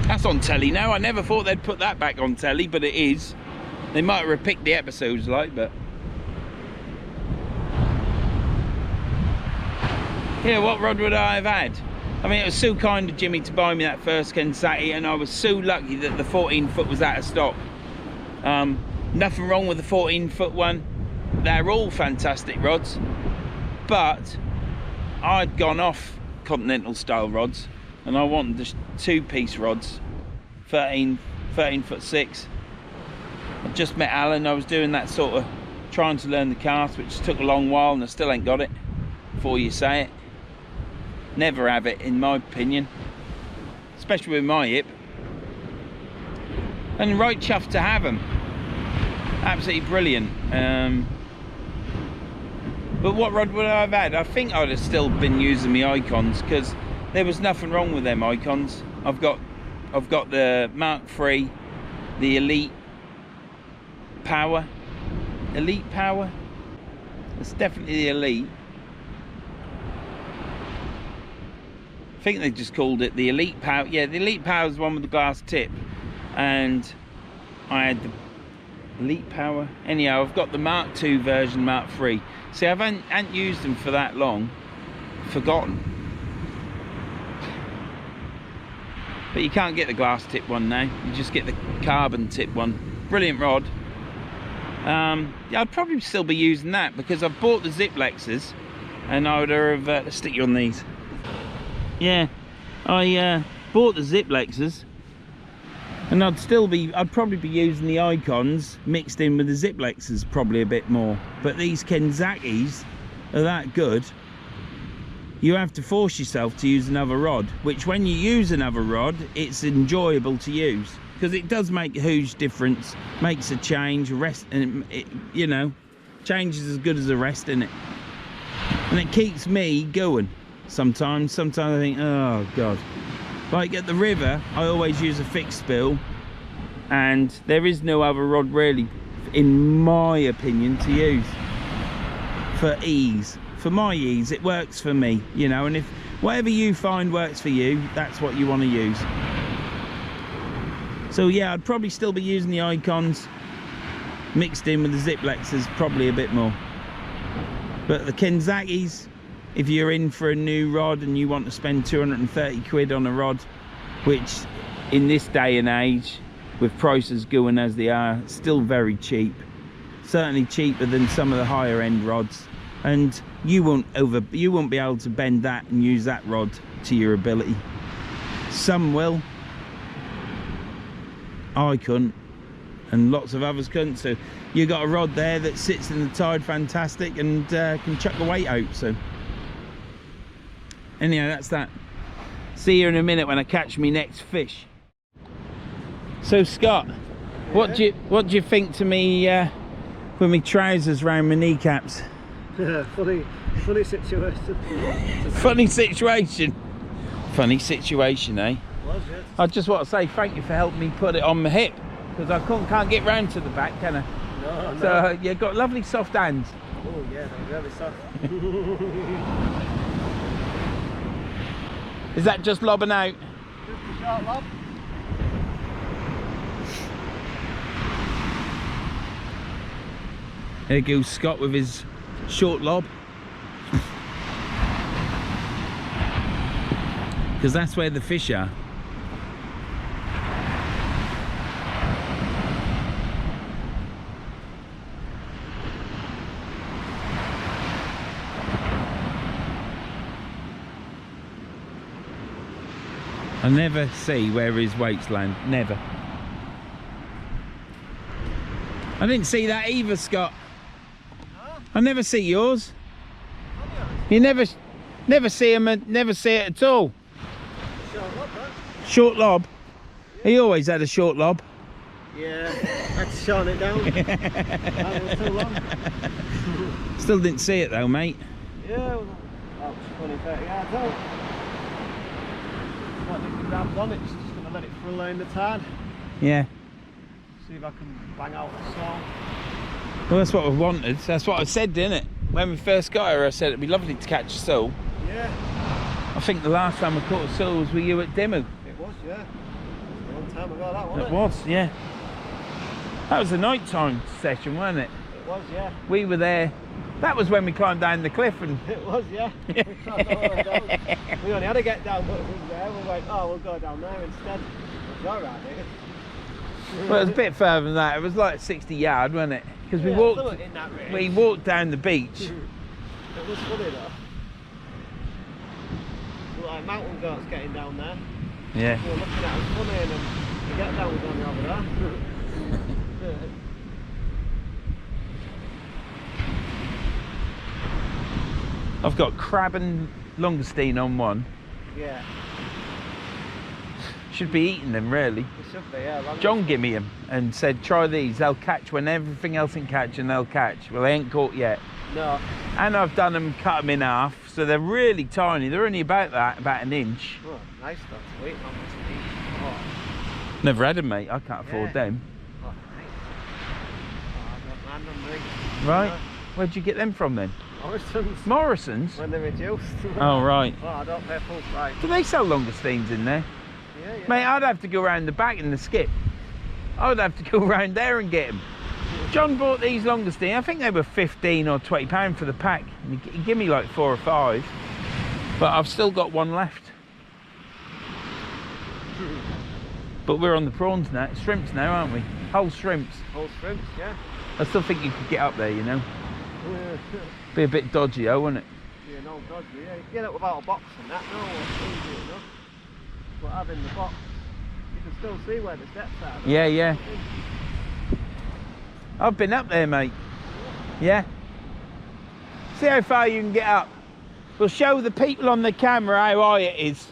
That's on telly now. I never thought they'd put that back on telly, but it is. They might have repicked the episodes, like, but yeah, what rod would I have had? I mean, it was so kind of Jimmy to buy me that first Kenzaki, and I was so lucky that the 14-foot was out of stock. Nothing wrong with the 14-foot one. They're all fantastic rods, but I'd gone off continental style rods, and I wanted the 2-piece rods, 13'6". I just met Alan. I was doing that sort of trying to learn the cast, which took a long while, and I still ain't got it. Before you say it, never have it, in my opinion, especially with my hip. And right chuffed to have them. Absolutely brilliant. But what rod would I have had? I think I'd have still been using my icons, because there was nothing wrong with them icons. I've got the Mark III, the Elite Power. Elite Power? It's definitely the Elite. I think they just called it the Elite Power. Yeah, the Elite Power is the one with the glass tip. And I had the Elite Power. Anyhow, I've got the Mark II version, Mark III. See, I haven't used them for that long. Forgotten. But you can't get the glass tip one now. You just get the carbon tip one. Brilliant rod. Yeah, I'd probably still be using that, because I've bought the Ziplexes, and I would have let's stick you on these. Yeah, I bought the Ziplexes, and I'd probably be using the icons mixed in with the Ziplexes probably a bit more. But these Kenzakis are that good. you have to force yourself to use another rod, which when you use another rod, it's enjoyable to use, because it does make a huge difference, makes a change, rest, and it, you know, change is as good as a rest, isn't it? And it keeps me going. Sometimes I think, oh God. Like at the river, I always use a fixed spill, and there is no other rod really, in my opinion, to use for ease. For my ease, it works for me, you know, and if whatever you find works for you, that's what you want to use. So yeah, I'd probably still be using the Icons mixed in with the Ziplexes, probably a bit more. But the Kensaki's, if you're in for a new rod and you want to spend 230 quid on a rod, which in this day and age, with prices going as they are, still very cheap. Certainly cheaper than some of the higher end rods. And you won't be able to bend that and use that rod to your ability. Some will. I couldn't, and lots of others couldn't. So you got a rod there that sits in the tide fantastic and can chuck the weight out. So anyhow, that's that. See you in a minute when I catch me next fish. So Scott, what do you think to me with my trousers round my kneecaps? Funny situation. Funny situation. Funny situation, eh? Was it? I just want to say thank you for helping me put it on my hip, because I can't get round to the back, can I? No. So you've got lovely soft hands. Oh yeah, they're very soft. Is that just lobbing out? Just a short lob. There goes Scott with his short lob. Because that's where the fish are. I never see where his weights land, never. I didn't see that either, Scott. No? I never see yours. You never see him, never see it at all. Short lob, huh? Short lob. Yeah. He always had a short lob. Yeah, that's shorn it down. That was too long. Still didn't see it though, mate. Yeah, well, about 20-30 yards out. What did the grabs on it? Just gonna let it through in the tide. Yeah. See if I can bang out the sole. Well, that's what I wanted. That's what I said, didn't it? When we first got her, I said it'd be lovely to catch a sole. Yeah. I think the last time I caught a sole was with you at Demo. It was, yeah. A long time ago, that wasn't it? It was, yeah. That was a nighttime session, wasn't it? It was, yeah. We were there. That was when we climbed down the cliff and... It was, yeah. We climbed all the way down. We only had to get down, but it was there. We went, oh, we'll go down there instead. It's all right, mate. Well, it was a bit further than that. It was like 60 yards, wasn't it? Because yeah, we walked down the beach. It was funny though. Like mountain goats getting down there. Yeah. We were looking at us funny, and then we get down, we're going over there. I've got crab and longestine on one. Yeah. Should be eating them, really. It should be, yeah. John gave me them and said, try these, they'll catch when everything else can catch, and they'll catch. Well, they ain't caught yet. No. And I've done them, cut them in half, so they're really tiny. They're only about an inch. Oh, nice stuff to eat. Oh. Never had them, mate. I can't afford them. Oh, nice. Oh, I don't mind them, Right. Yeah. Where'd you get them from then? Morrison's. Morrison's? When they're reduced. Oh, right. Oh, I don't pay full price. Do they sell longestines in there? Yeah, yeah. Mate, I'd have to go around the back in the skip. I'd have to go around there and get them. John bought these longestine. I think they were £15 or £20 for the pack. He gave me like 4 or 5. But I've still got one left. But we're on the prawns now, shrimps now, aren't we? Whole shrimps. Whole shrimps, yeah. I still think you could get up there, you know. Be a bit dodgy, though, wouldn't it? Yeah, no dodgy. Yeah, you can get it without a box and that. No, it's easy enough. But having the box, you can still see where the steps are. Yeah, yeah. I've been up there, mate. Yeah. See how far you can get up. We'll show the people on the camera how high it is.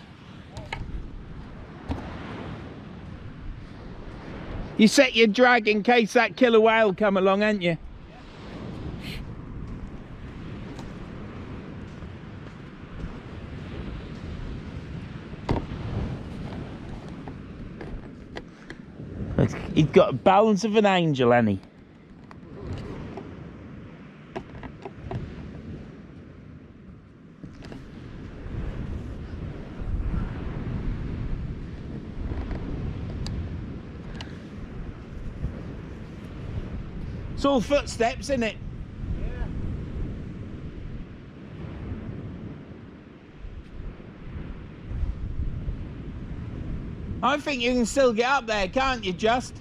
You set your drag in case that killer whale come along, ain't you? He's got a balance of an angel, hasn't he? It's all footsteps, isn't it? Yeah. I think you can still get up there, can't you, Just?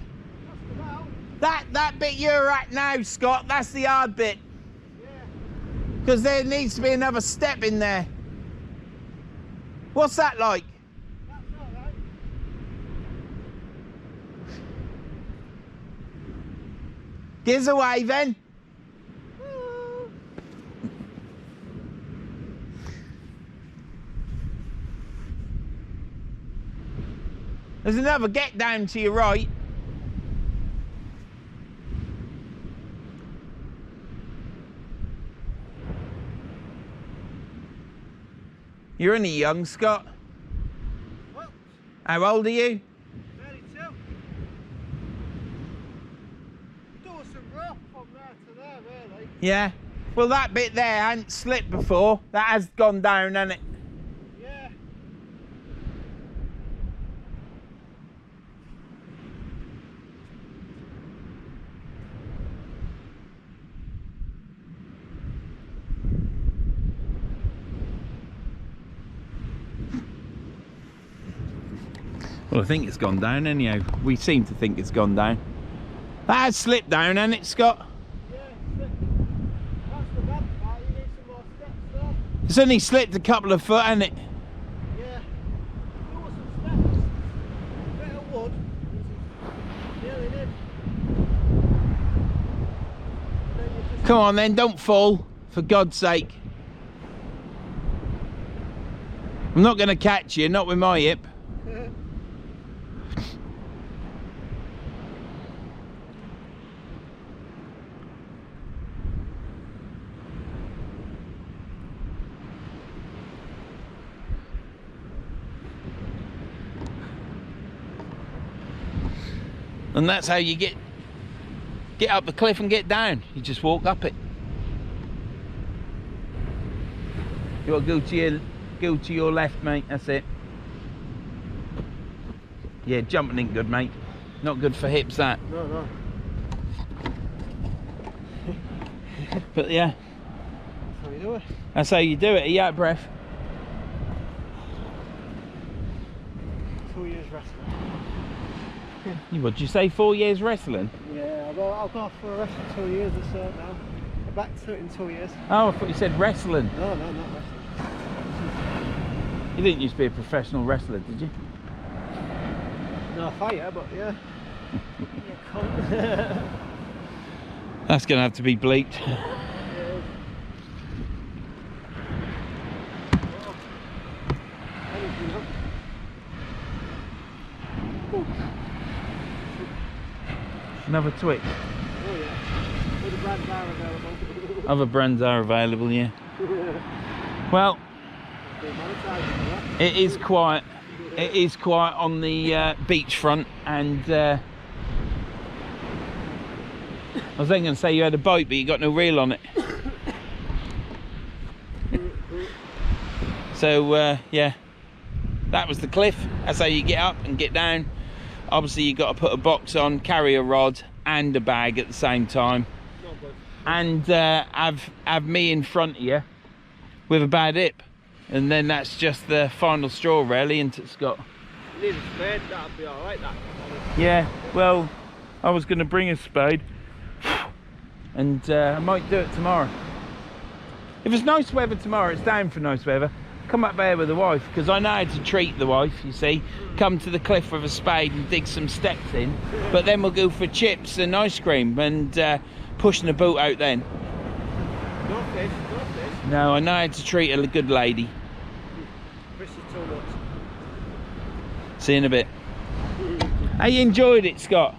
That bit you're at now, Scott, that's the hard bit. Yeah. Because there needs to be another step in there. What's that like? That's all right. Gives away then. There's another get down to your right. You're only young, Scott. What? How old are you? 32. Doing some rough from there to there, really. Yeah. Well, that bit there hadn't slipped before. That has gone down, hasn't it? Yeah. Well, I think it's gone down anyhow. We seem to think it's gone down. That has slipped down, hasn't it, Scott? Yeah, that's the bad part. You need some more steps though. It's only slipped a couple of foot, hasn't it? Yeah. There were some steps. A bit of wood. Nearly did. Then you just... Come on then, don't fall, for God's sake. I'm not going to catch you, not with my hip. And that's how you get up the cliff and get down. You just walk up it. You got to go to your left, mate. That's it. Yeah, jumping ain't good, mate. Not good for hips, that. No, no. But yeah, That's how you do it. that's how you do it. Are you out of breath? 2 years wrestling. What'd you say? 4 years wrestling? Yeah, I'll go for a rest for 2 years or so now. I'm back to it in 2 years. Oh, I thought you said wrestling. No, no, not wrestling. You didn't used to be a professional wrestler, did you? No, fighter, but yeah. You cunt. That's going to have to be bleeped. Another twitch. Oh yeah. All the brands are available. Other brands are available, yeah. Well, it is quiet. It is quiet on the beachfront, and I was then going to say you had a boat, but you got no reel on it. So yeah, that was the cliff. That's how you get up and get down. Obviously you got to put a box on, carry a rod and a bag at the same time, and have me in front of you with a bad hip, and then that's just the final straw, really, isn't it, Scott? You need a spade, that'd be alright, that. Yeah, well, I was going to bring a spade, and I might do it tomorrow. If it's nice weather tomorrow, it's down for nice weather, come up there with the wife, because I know how to treat the wife, you see. Come to the cliff with a spade and dig some steps in, but then we'll go for chips and ice cream and pushing the boat out then. No fish, no fish. No, I know how to treat a good lady. Fish is too much. See you in a bit. How you enjoyed it, Scott?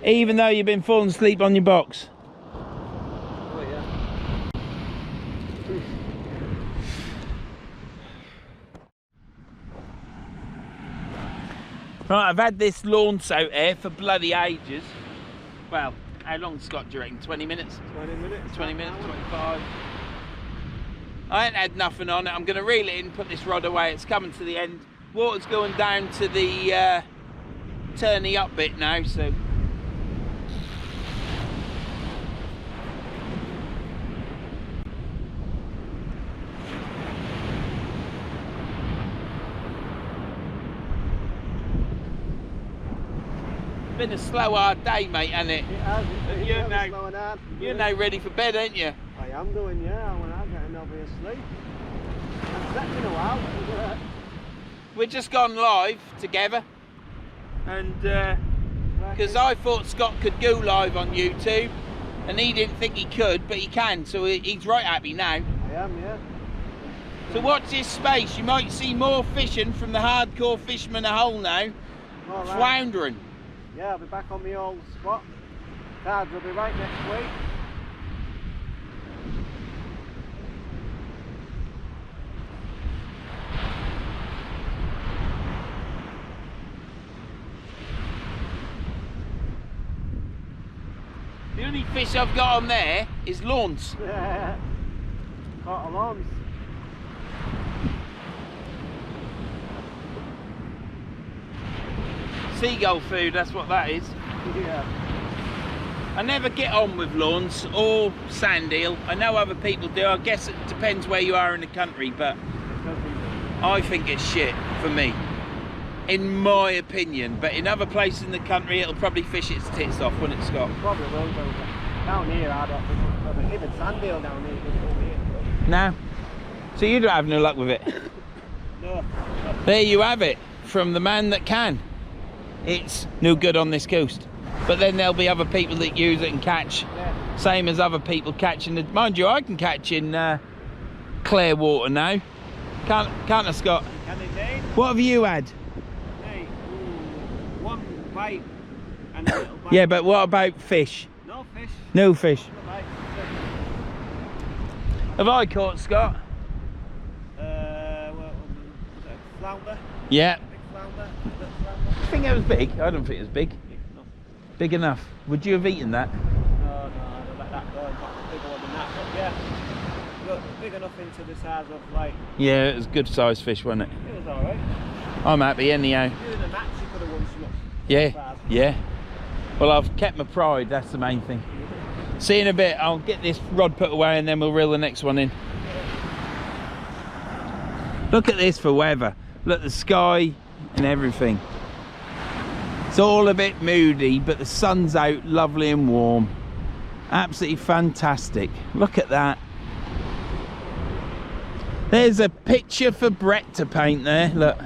Even though you've been falling asleep on your box. Oh yeah. Right, I've had this launch out here for bloody ages. Well, how long, Scott, do you reckon? 20 minutes? 20 minutes. 20 minutes, 25. I ain't had nothing on it. I'm going to reel it in, put this rod away. It's coming to the end. Water's going down to the turny up bit now, so. Been a slow, hard day, mate, hasn't it? It has. You're now ready for bed, ain't you? I am doing, yeah. When I'm getting obviously. I've slept in a while. We've just gone live together, and because I thought Scott could go live on YouTube, and he didn't think he could, but he can, so he's right happy now. I am, yeah. So watch this space. You might see more fishing from the hardcore fisherman a hole now. All right. Floundering. Yeah, I'll be back on my old spot. Cards will be right next week. The only fish I've got on there is lawns. Caught a lawns. Seagull food, that's what that is. Yeah. I never get on with lawns or sand eel. I know other people do. I guess it depends where you are in the country, but I think it's shit for me, in my opinion. But in other places in the country, it'll probably fish its tits off, wouldn't it, Scott? Probably will do. Down here, I don't think it's even sand eel down here. Over here. No. So you don't have no luck with it? No. There you have it, from the man that can. It's no good on this coast. But then there'll be other people that use it and catch, Yeah. same as other people catching it. Mind you, I can catch in clear water now. Can't I, Scott? Can indeed. What have you had? Hey, one bite and a little bite. Yeah, but what about fish? No fish. No fish. No bite. Have I caught, Scott? What was it? Flounder. Yeah. Big flounder. Little flounder. I think it was big. I don't think it was big. Big enough. Big enough. Would you have eaten that? No, I don't let that go. It's bigger one than that. But yeah, look, big enough into the size of like. Yeah, it was good sized fish, wasn't it? It was alright. I'm happy anyhow. Doing the match, you could have won some. Yeah, yeah. Well, I've kept my pride, that's the main thing. See you in a bit. I'll get this rod put away and then we'll reel the next one in. Look at this for weather. Look at the sky and everything. It's all a bit moody, but the sun's out, lovely and warm. Absolutely fantastic. Look at that. There's a picture for Brett to paint there, look.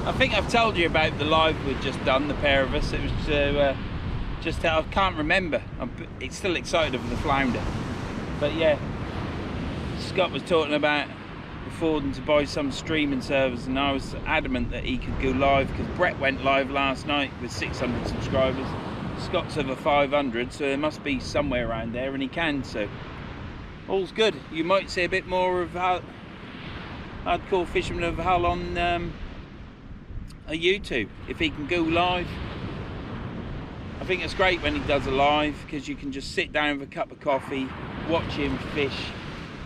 I think I've told you about the live we'd just done, the pair of us. It was just, I can't remember. I'm still excited over the flounder. But yeah, Scott was talking about affording to buy some streaming service, and I was adamant that he could go live because Brett went live last night with 600 subscribers. Scott's over 500, so there must be somewhere around there, and he can, so all's good. You might see a bit more of hardcore fisherman of Hull on a YouTube if he can go live. I think it's great when he does a live because you can just sit down with a cup of coffee, watch him fish,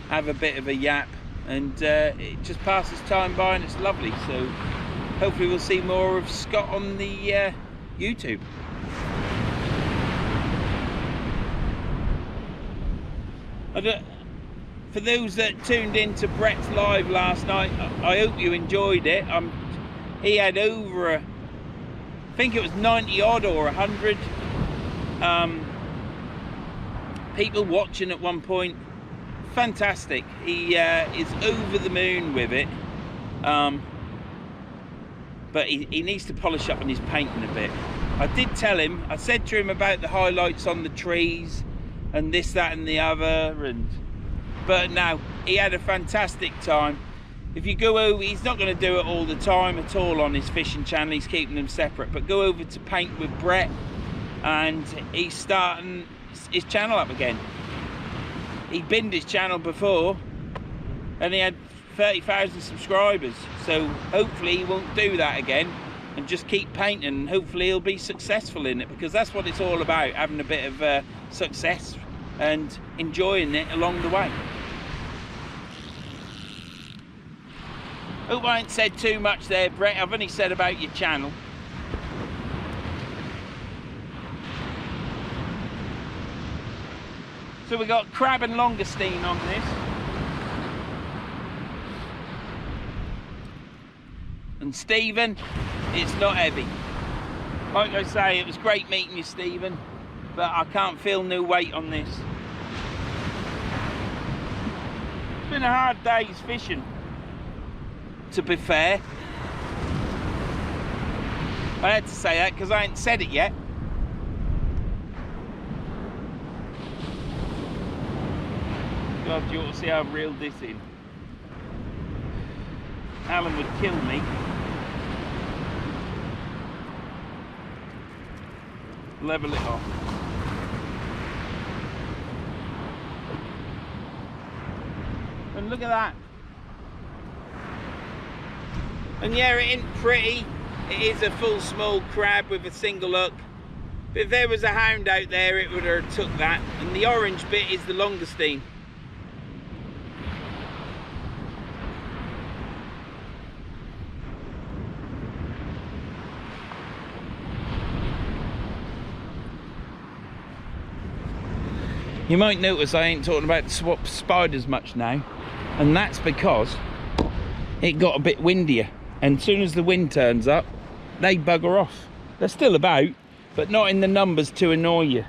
have a bit of a yap, and it just passes time by and it's lovely. So hopefully we'll see more of Scott on the YouTube. For those that tuned in to Brett's live last night, I hope you enjoyed it. He had over, I think it was 90 odd or 100 people watching at one point. Fantastic. He is over the moon with it, but he needs to polish up on his painting a bit. I did tell him, I said to him about the highlights on the trees, and this, that and the other, but no, he had a fantastic time. If you go over, he's not going to do it all the time at all on his fishing channel, he's keeping them separate, but go over to Paint with Brett and he's starting his channel up again. He binned his channel before and he had 30,000 subscribers, so hopefully he won't do that again and just keep painting, and hopefully he'll be successful in it, because that's what it's all about, having a bit of success and enjoying it along the way. Hope I ain't said too much there, Brett. I've only said about your channel. So we got crab and longestine on this. And Stephen, it's not heavy. Like I say, it was great meeting you, Stephen, but I can't feel no weight on this. It's been a hard day's fishing, to be fair. I had to say that because I ain't said it yet. God, you ought to see how I've reeled this in. Alan would kill me. Level it off. And look at that. And yeah, it ain't pretty. It is a full small crab with a single hook. But if there was a hound out there, it would have took that. And the orange bit is the longestine. You might notice I ain't talking about swap spiders much now, and that's because it got a bit windier, and as soon as the wind turns up, they bugger off. They're still about, but not in the numbers to annoy you.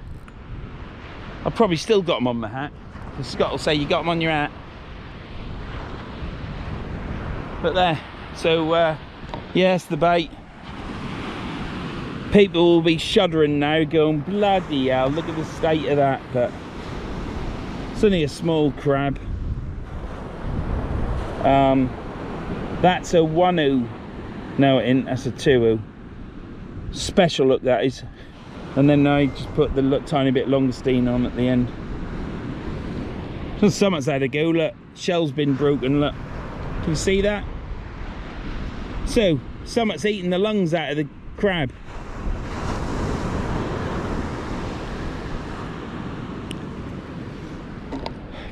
I've probably still got them on my hat, because Scott will say, you got them on your hat. But there, so yes, the bait. People will be shuddering now, going, bloody hell, look at the state of that, but it's only a small crab. That's a 1-0. No, it isn't. That's a 2-0. Special look, that is. And then I just put the tiny bit longestine on at the end. Something's had a go. Look, shell's been broken. Look, can you see that? So something's eating the lungs out of the crab.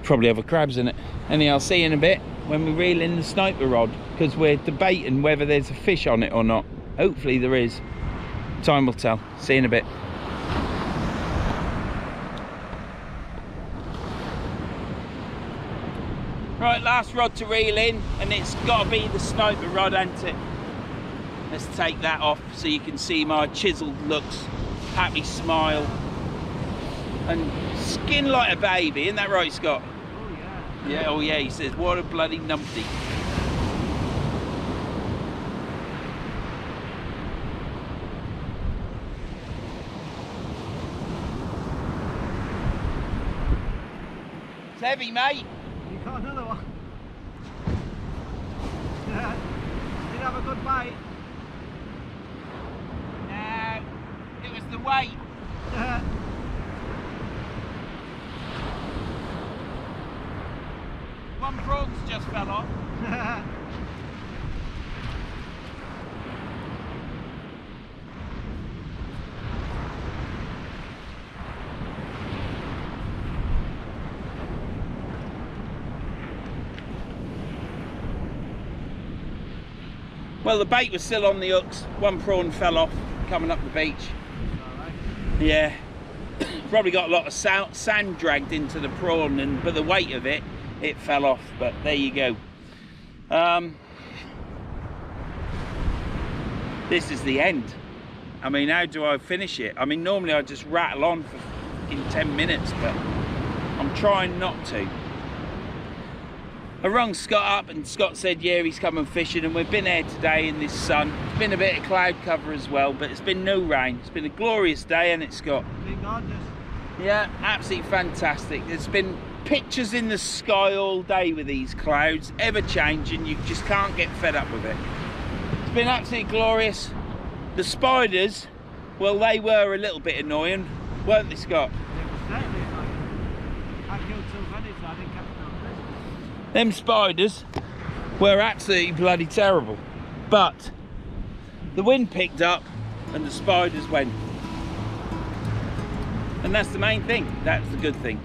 Probably other crabs in it. Anyhow, I'll see you in a bit when we reel in the sniper rod, because we're debating whether there's a fish on it or not. Hopefully there is. Time will tell. See you in a bit. Right, last rod to reel in, and it's got to be the sniper rod, hasn't it? Let's take that off so you can see my chiseled looks, happy smile, and skin like a baby. Isn't that right, Scott? Yeah, oh yeah, he says, what a bloody numpty. It's heavy, mate. You got another one. Did have a good bite? No, it was the weight. One prawn's just fell off. Well, the bait was still on the hooks. One prawn fell off coming up the beach. Alright. Yeah, probably got a lot of sand dragged into the prawn, but the weight of it, it fell off. But there you go. This is the end. I mean, how do I finish it? I mean, normally I just rattle on for fucking 10 minutes, but I'm trying not to. I rung Scott up and Scott said, yeah, he's coming fishing, and we've been here today in this sun. It's been a bit of cloud cover as well, but it's been no rain. It's been a glorious day, hasn't it, Scott? Been gorgeous. Yeah, absolutely fantastic. There's been pictures in the sky all day with these clouds, ever changing. You just can't get fed up with it. It's been absolutely glorious. The spiders, well, they were a little bit annoying, weren't they, Scott? I killed two bunnies, so I didn't catch no. Them spiders were absolutely bloody terrible. But the wind picked up and the spiders went. And that's the main thing, that's the good thing.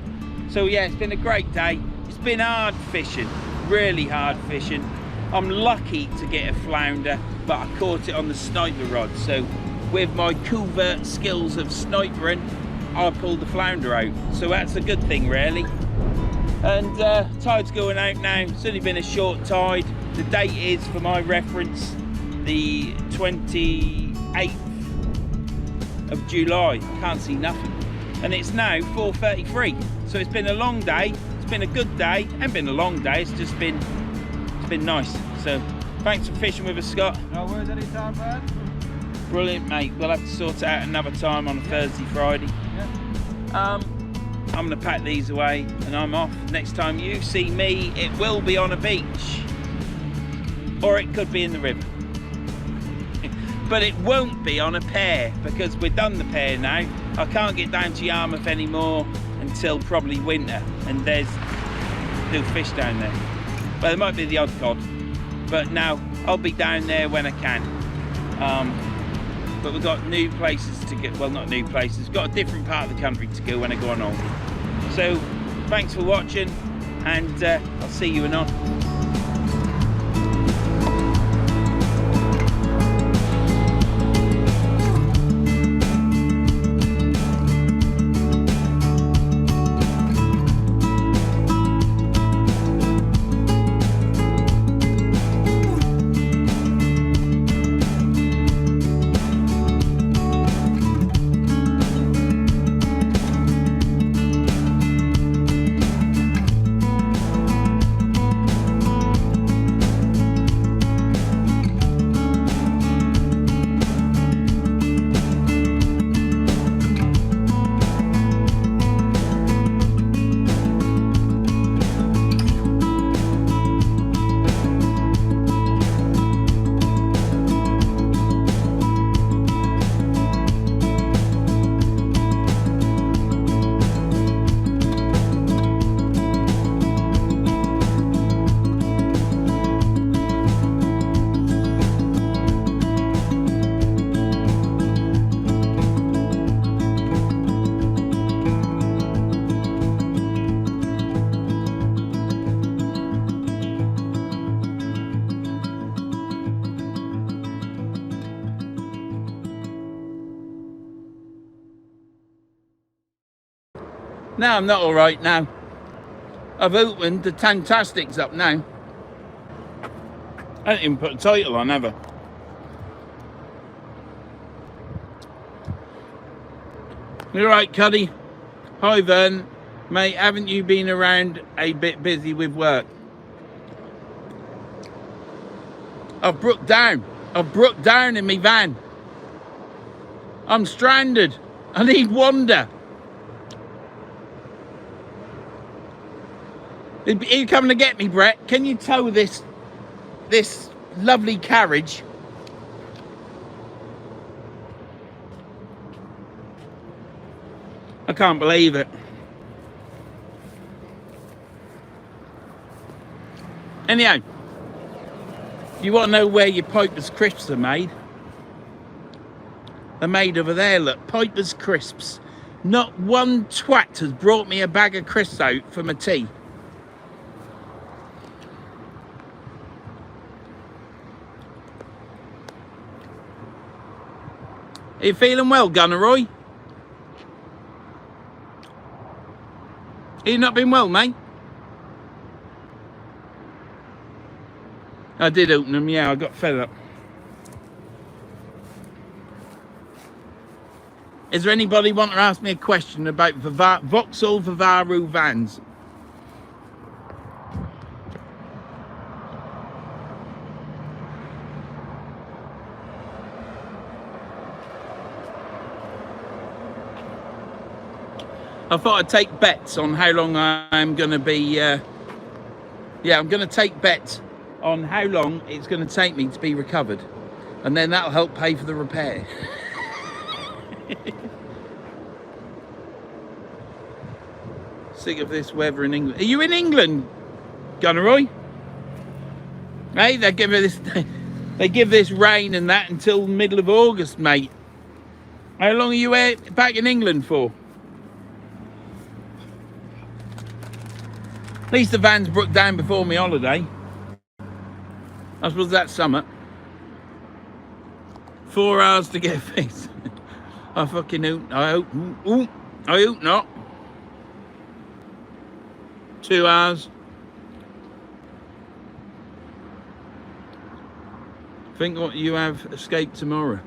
So yeah, it's been a great day. It's been hard fishing, really hard fishing. I'm lucky to get a flounder, but I caught it on the sniper rod. So with my covert skills of snipering, I pulled the flounder out. So that's a good thing, really. And tide's going out now. It's only been a short tide. The date is, for my reference, the 28th of July. I can't see nothing. And it's now 4:33. So it's been a long day. It's been a good day. It hasn't been a long day. It's just been, it's been nice. So thanks for fishing with us, Scott. No worries anytime, man. Brilliant, mate. We'll have to sort it out another time on a Thursday, Friday. Yeah. I'm gonna pack these away and I'm off. Next time you see me, it will be on a beach, or it could be in the river. But it won't be on a pier, because we've done the pier now. I can't get down to Yarmouth anymore until probably winter, and there's no fish down there. Well, there might be the odd cod, but now I'll be down there when I can. But we've got new places to go. Well, not new places. We've got a different part of the country to go when I go on holiday. So thanks for watching, and I'll see you anon. No, I'm not all right now. I've opened the Tantastics up now. I didn't even put a title on, have I? You're right, Cuddy. Hi, Vern. Mate, haven't you been around a bit busy with work? I've broke down. I've broke down in my van. I'm stranded. I need wander. Are you coming to get me, Brett? Can you tow this lovely carriage? I can't believe it. Anyhow, you want to know where your Piper's crisps are made? They're made over there, look. Piper's crisps. Not one twat has brought me a bag of crisps out for my tea. Are you feeling well, Gunneroy? You not been well, mate? I did open them, yeah, I got fed up. Is there anybody want to ask me a question about Vauxhall Vivaru vans? I thought I'd take bets on how long I'm going to be... yeah, I'm going to take bets on how long it's going to take me to be recovered. And then that'll help pay for the repair. Sick of this weather in England. Are you in England, Gunneroy? Hey, they give this rain and that until the middle of August, mate. How long are you back in England for? At least the van's broke down before my holiday. I suppose that's summer. 4 hours to get fixed. I fucking hope. I hope not. 2 hours. Think what you have escaped tomorrow.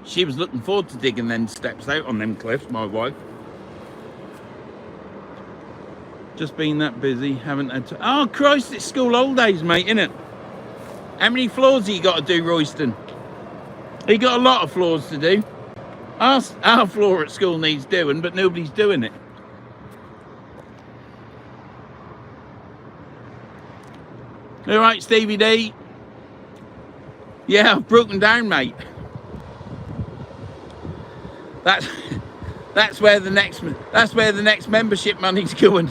She was looking forward to digging them steps out on them cliffs, my wife. Just been that busy, haven't had to... Oh Christ, it's school holidays, mate, innit? How many floors have you got to do, Royston? You got a lot of floors to do. Our floor at school needs doing, but nobody's doing it. All right, Stevie D. Yeah, I've broken down, mate. That's where the next membership money's going.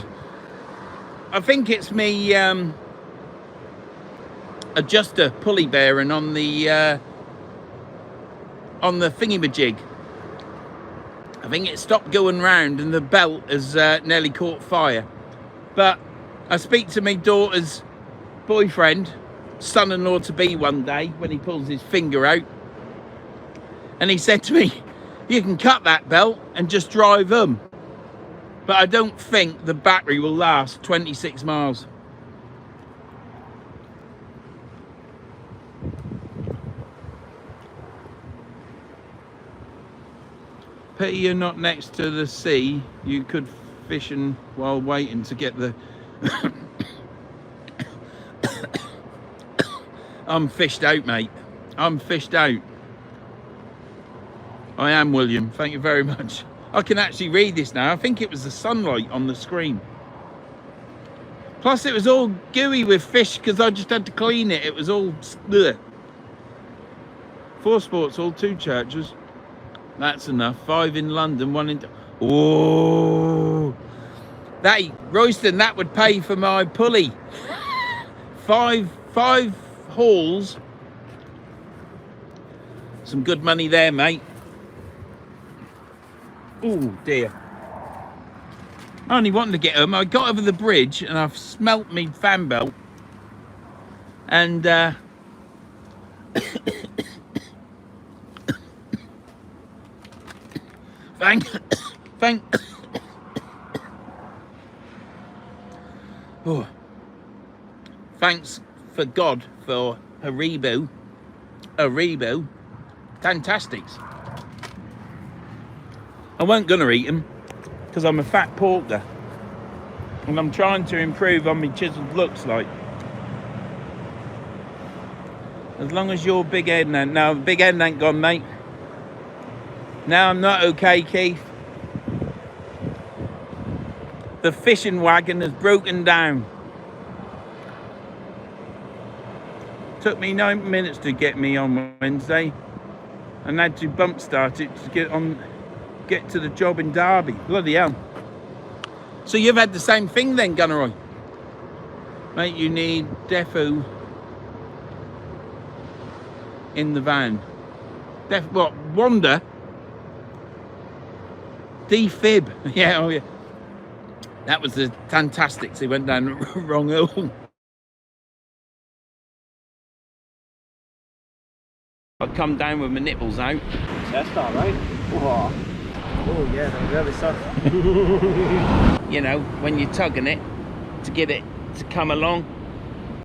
I think it's me adjuster pulley bearing on the thingy-majig. I think it stopped going round and the belt has nearly caught fire. But I speak to my daughter's boyfriend, son-in-law to be, one day when he pulls his finger out, and he said to me, you can cut that belt and just drive them, but I don't think the battery will last 26 miles. Pity you're not next to the sea. You could fishing while waiting to get the I'm fished out, mate. I'm fished out. I am, William. Thank you very much. I can actually read this now. I think it was the sunlight on the screen. Plus, it was all gooey with fish because I just had to clean it. It was all... Ugh. 4 sports, all 2 churches. That's enough. 5 in London, 1 in... Oh! That, Royston, that would pay for my pulley. 5 hauls. Some good money there, mate. Oh dear. I only wanted to get home. I got over the bridge and I've smelt me fan belt. And thanks for God for Haribo. Fantastics. I weren't gonna eat them because I'm a fat porker and I'm trying to improve on my chiseled looks, like. As long as your big head ain't... No, big head ain't gone, mate. Now I'm not okay, Keith. The fishing wagon has broken down. Took me 9 minutes to get me on Wednesday and had to bump start it to get to the job in Derby. Bloody hell. So you've had the same thing then, Gunneroy? Mate, you need defo in the van. What? Wanda? Defib. Yeah, oh yeah. That was the Fantastics. He went down the wrong hole. I come down with my nipples out. That's all right. Oh yeah, they're really soft. You know, when you're tugging it to get it to come along.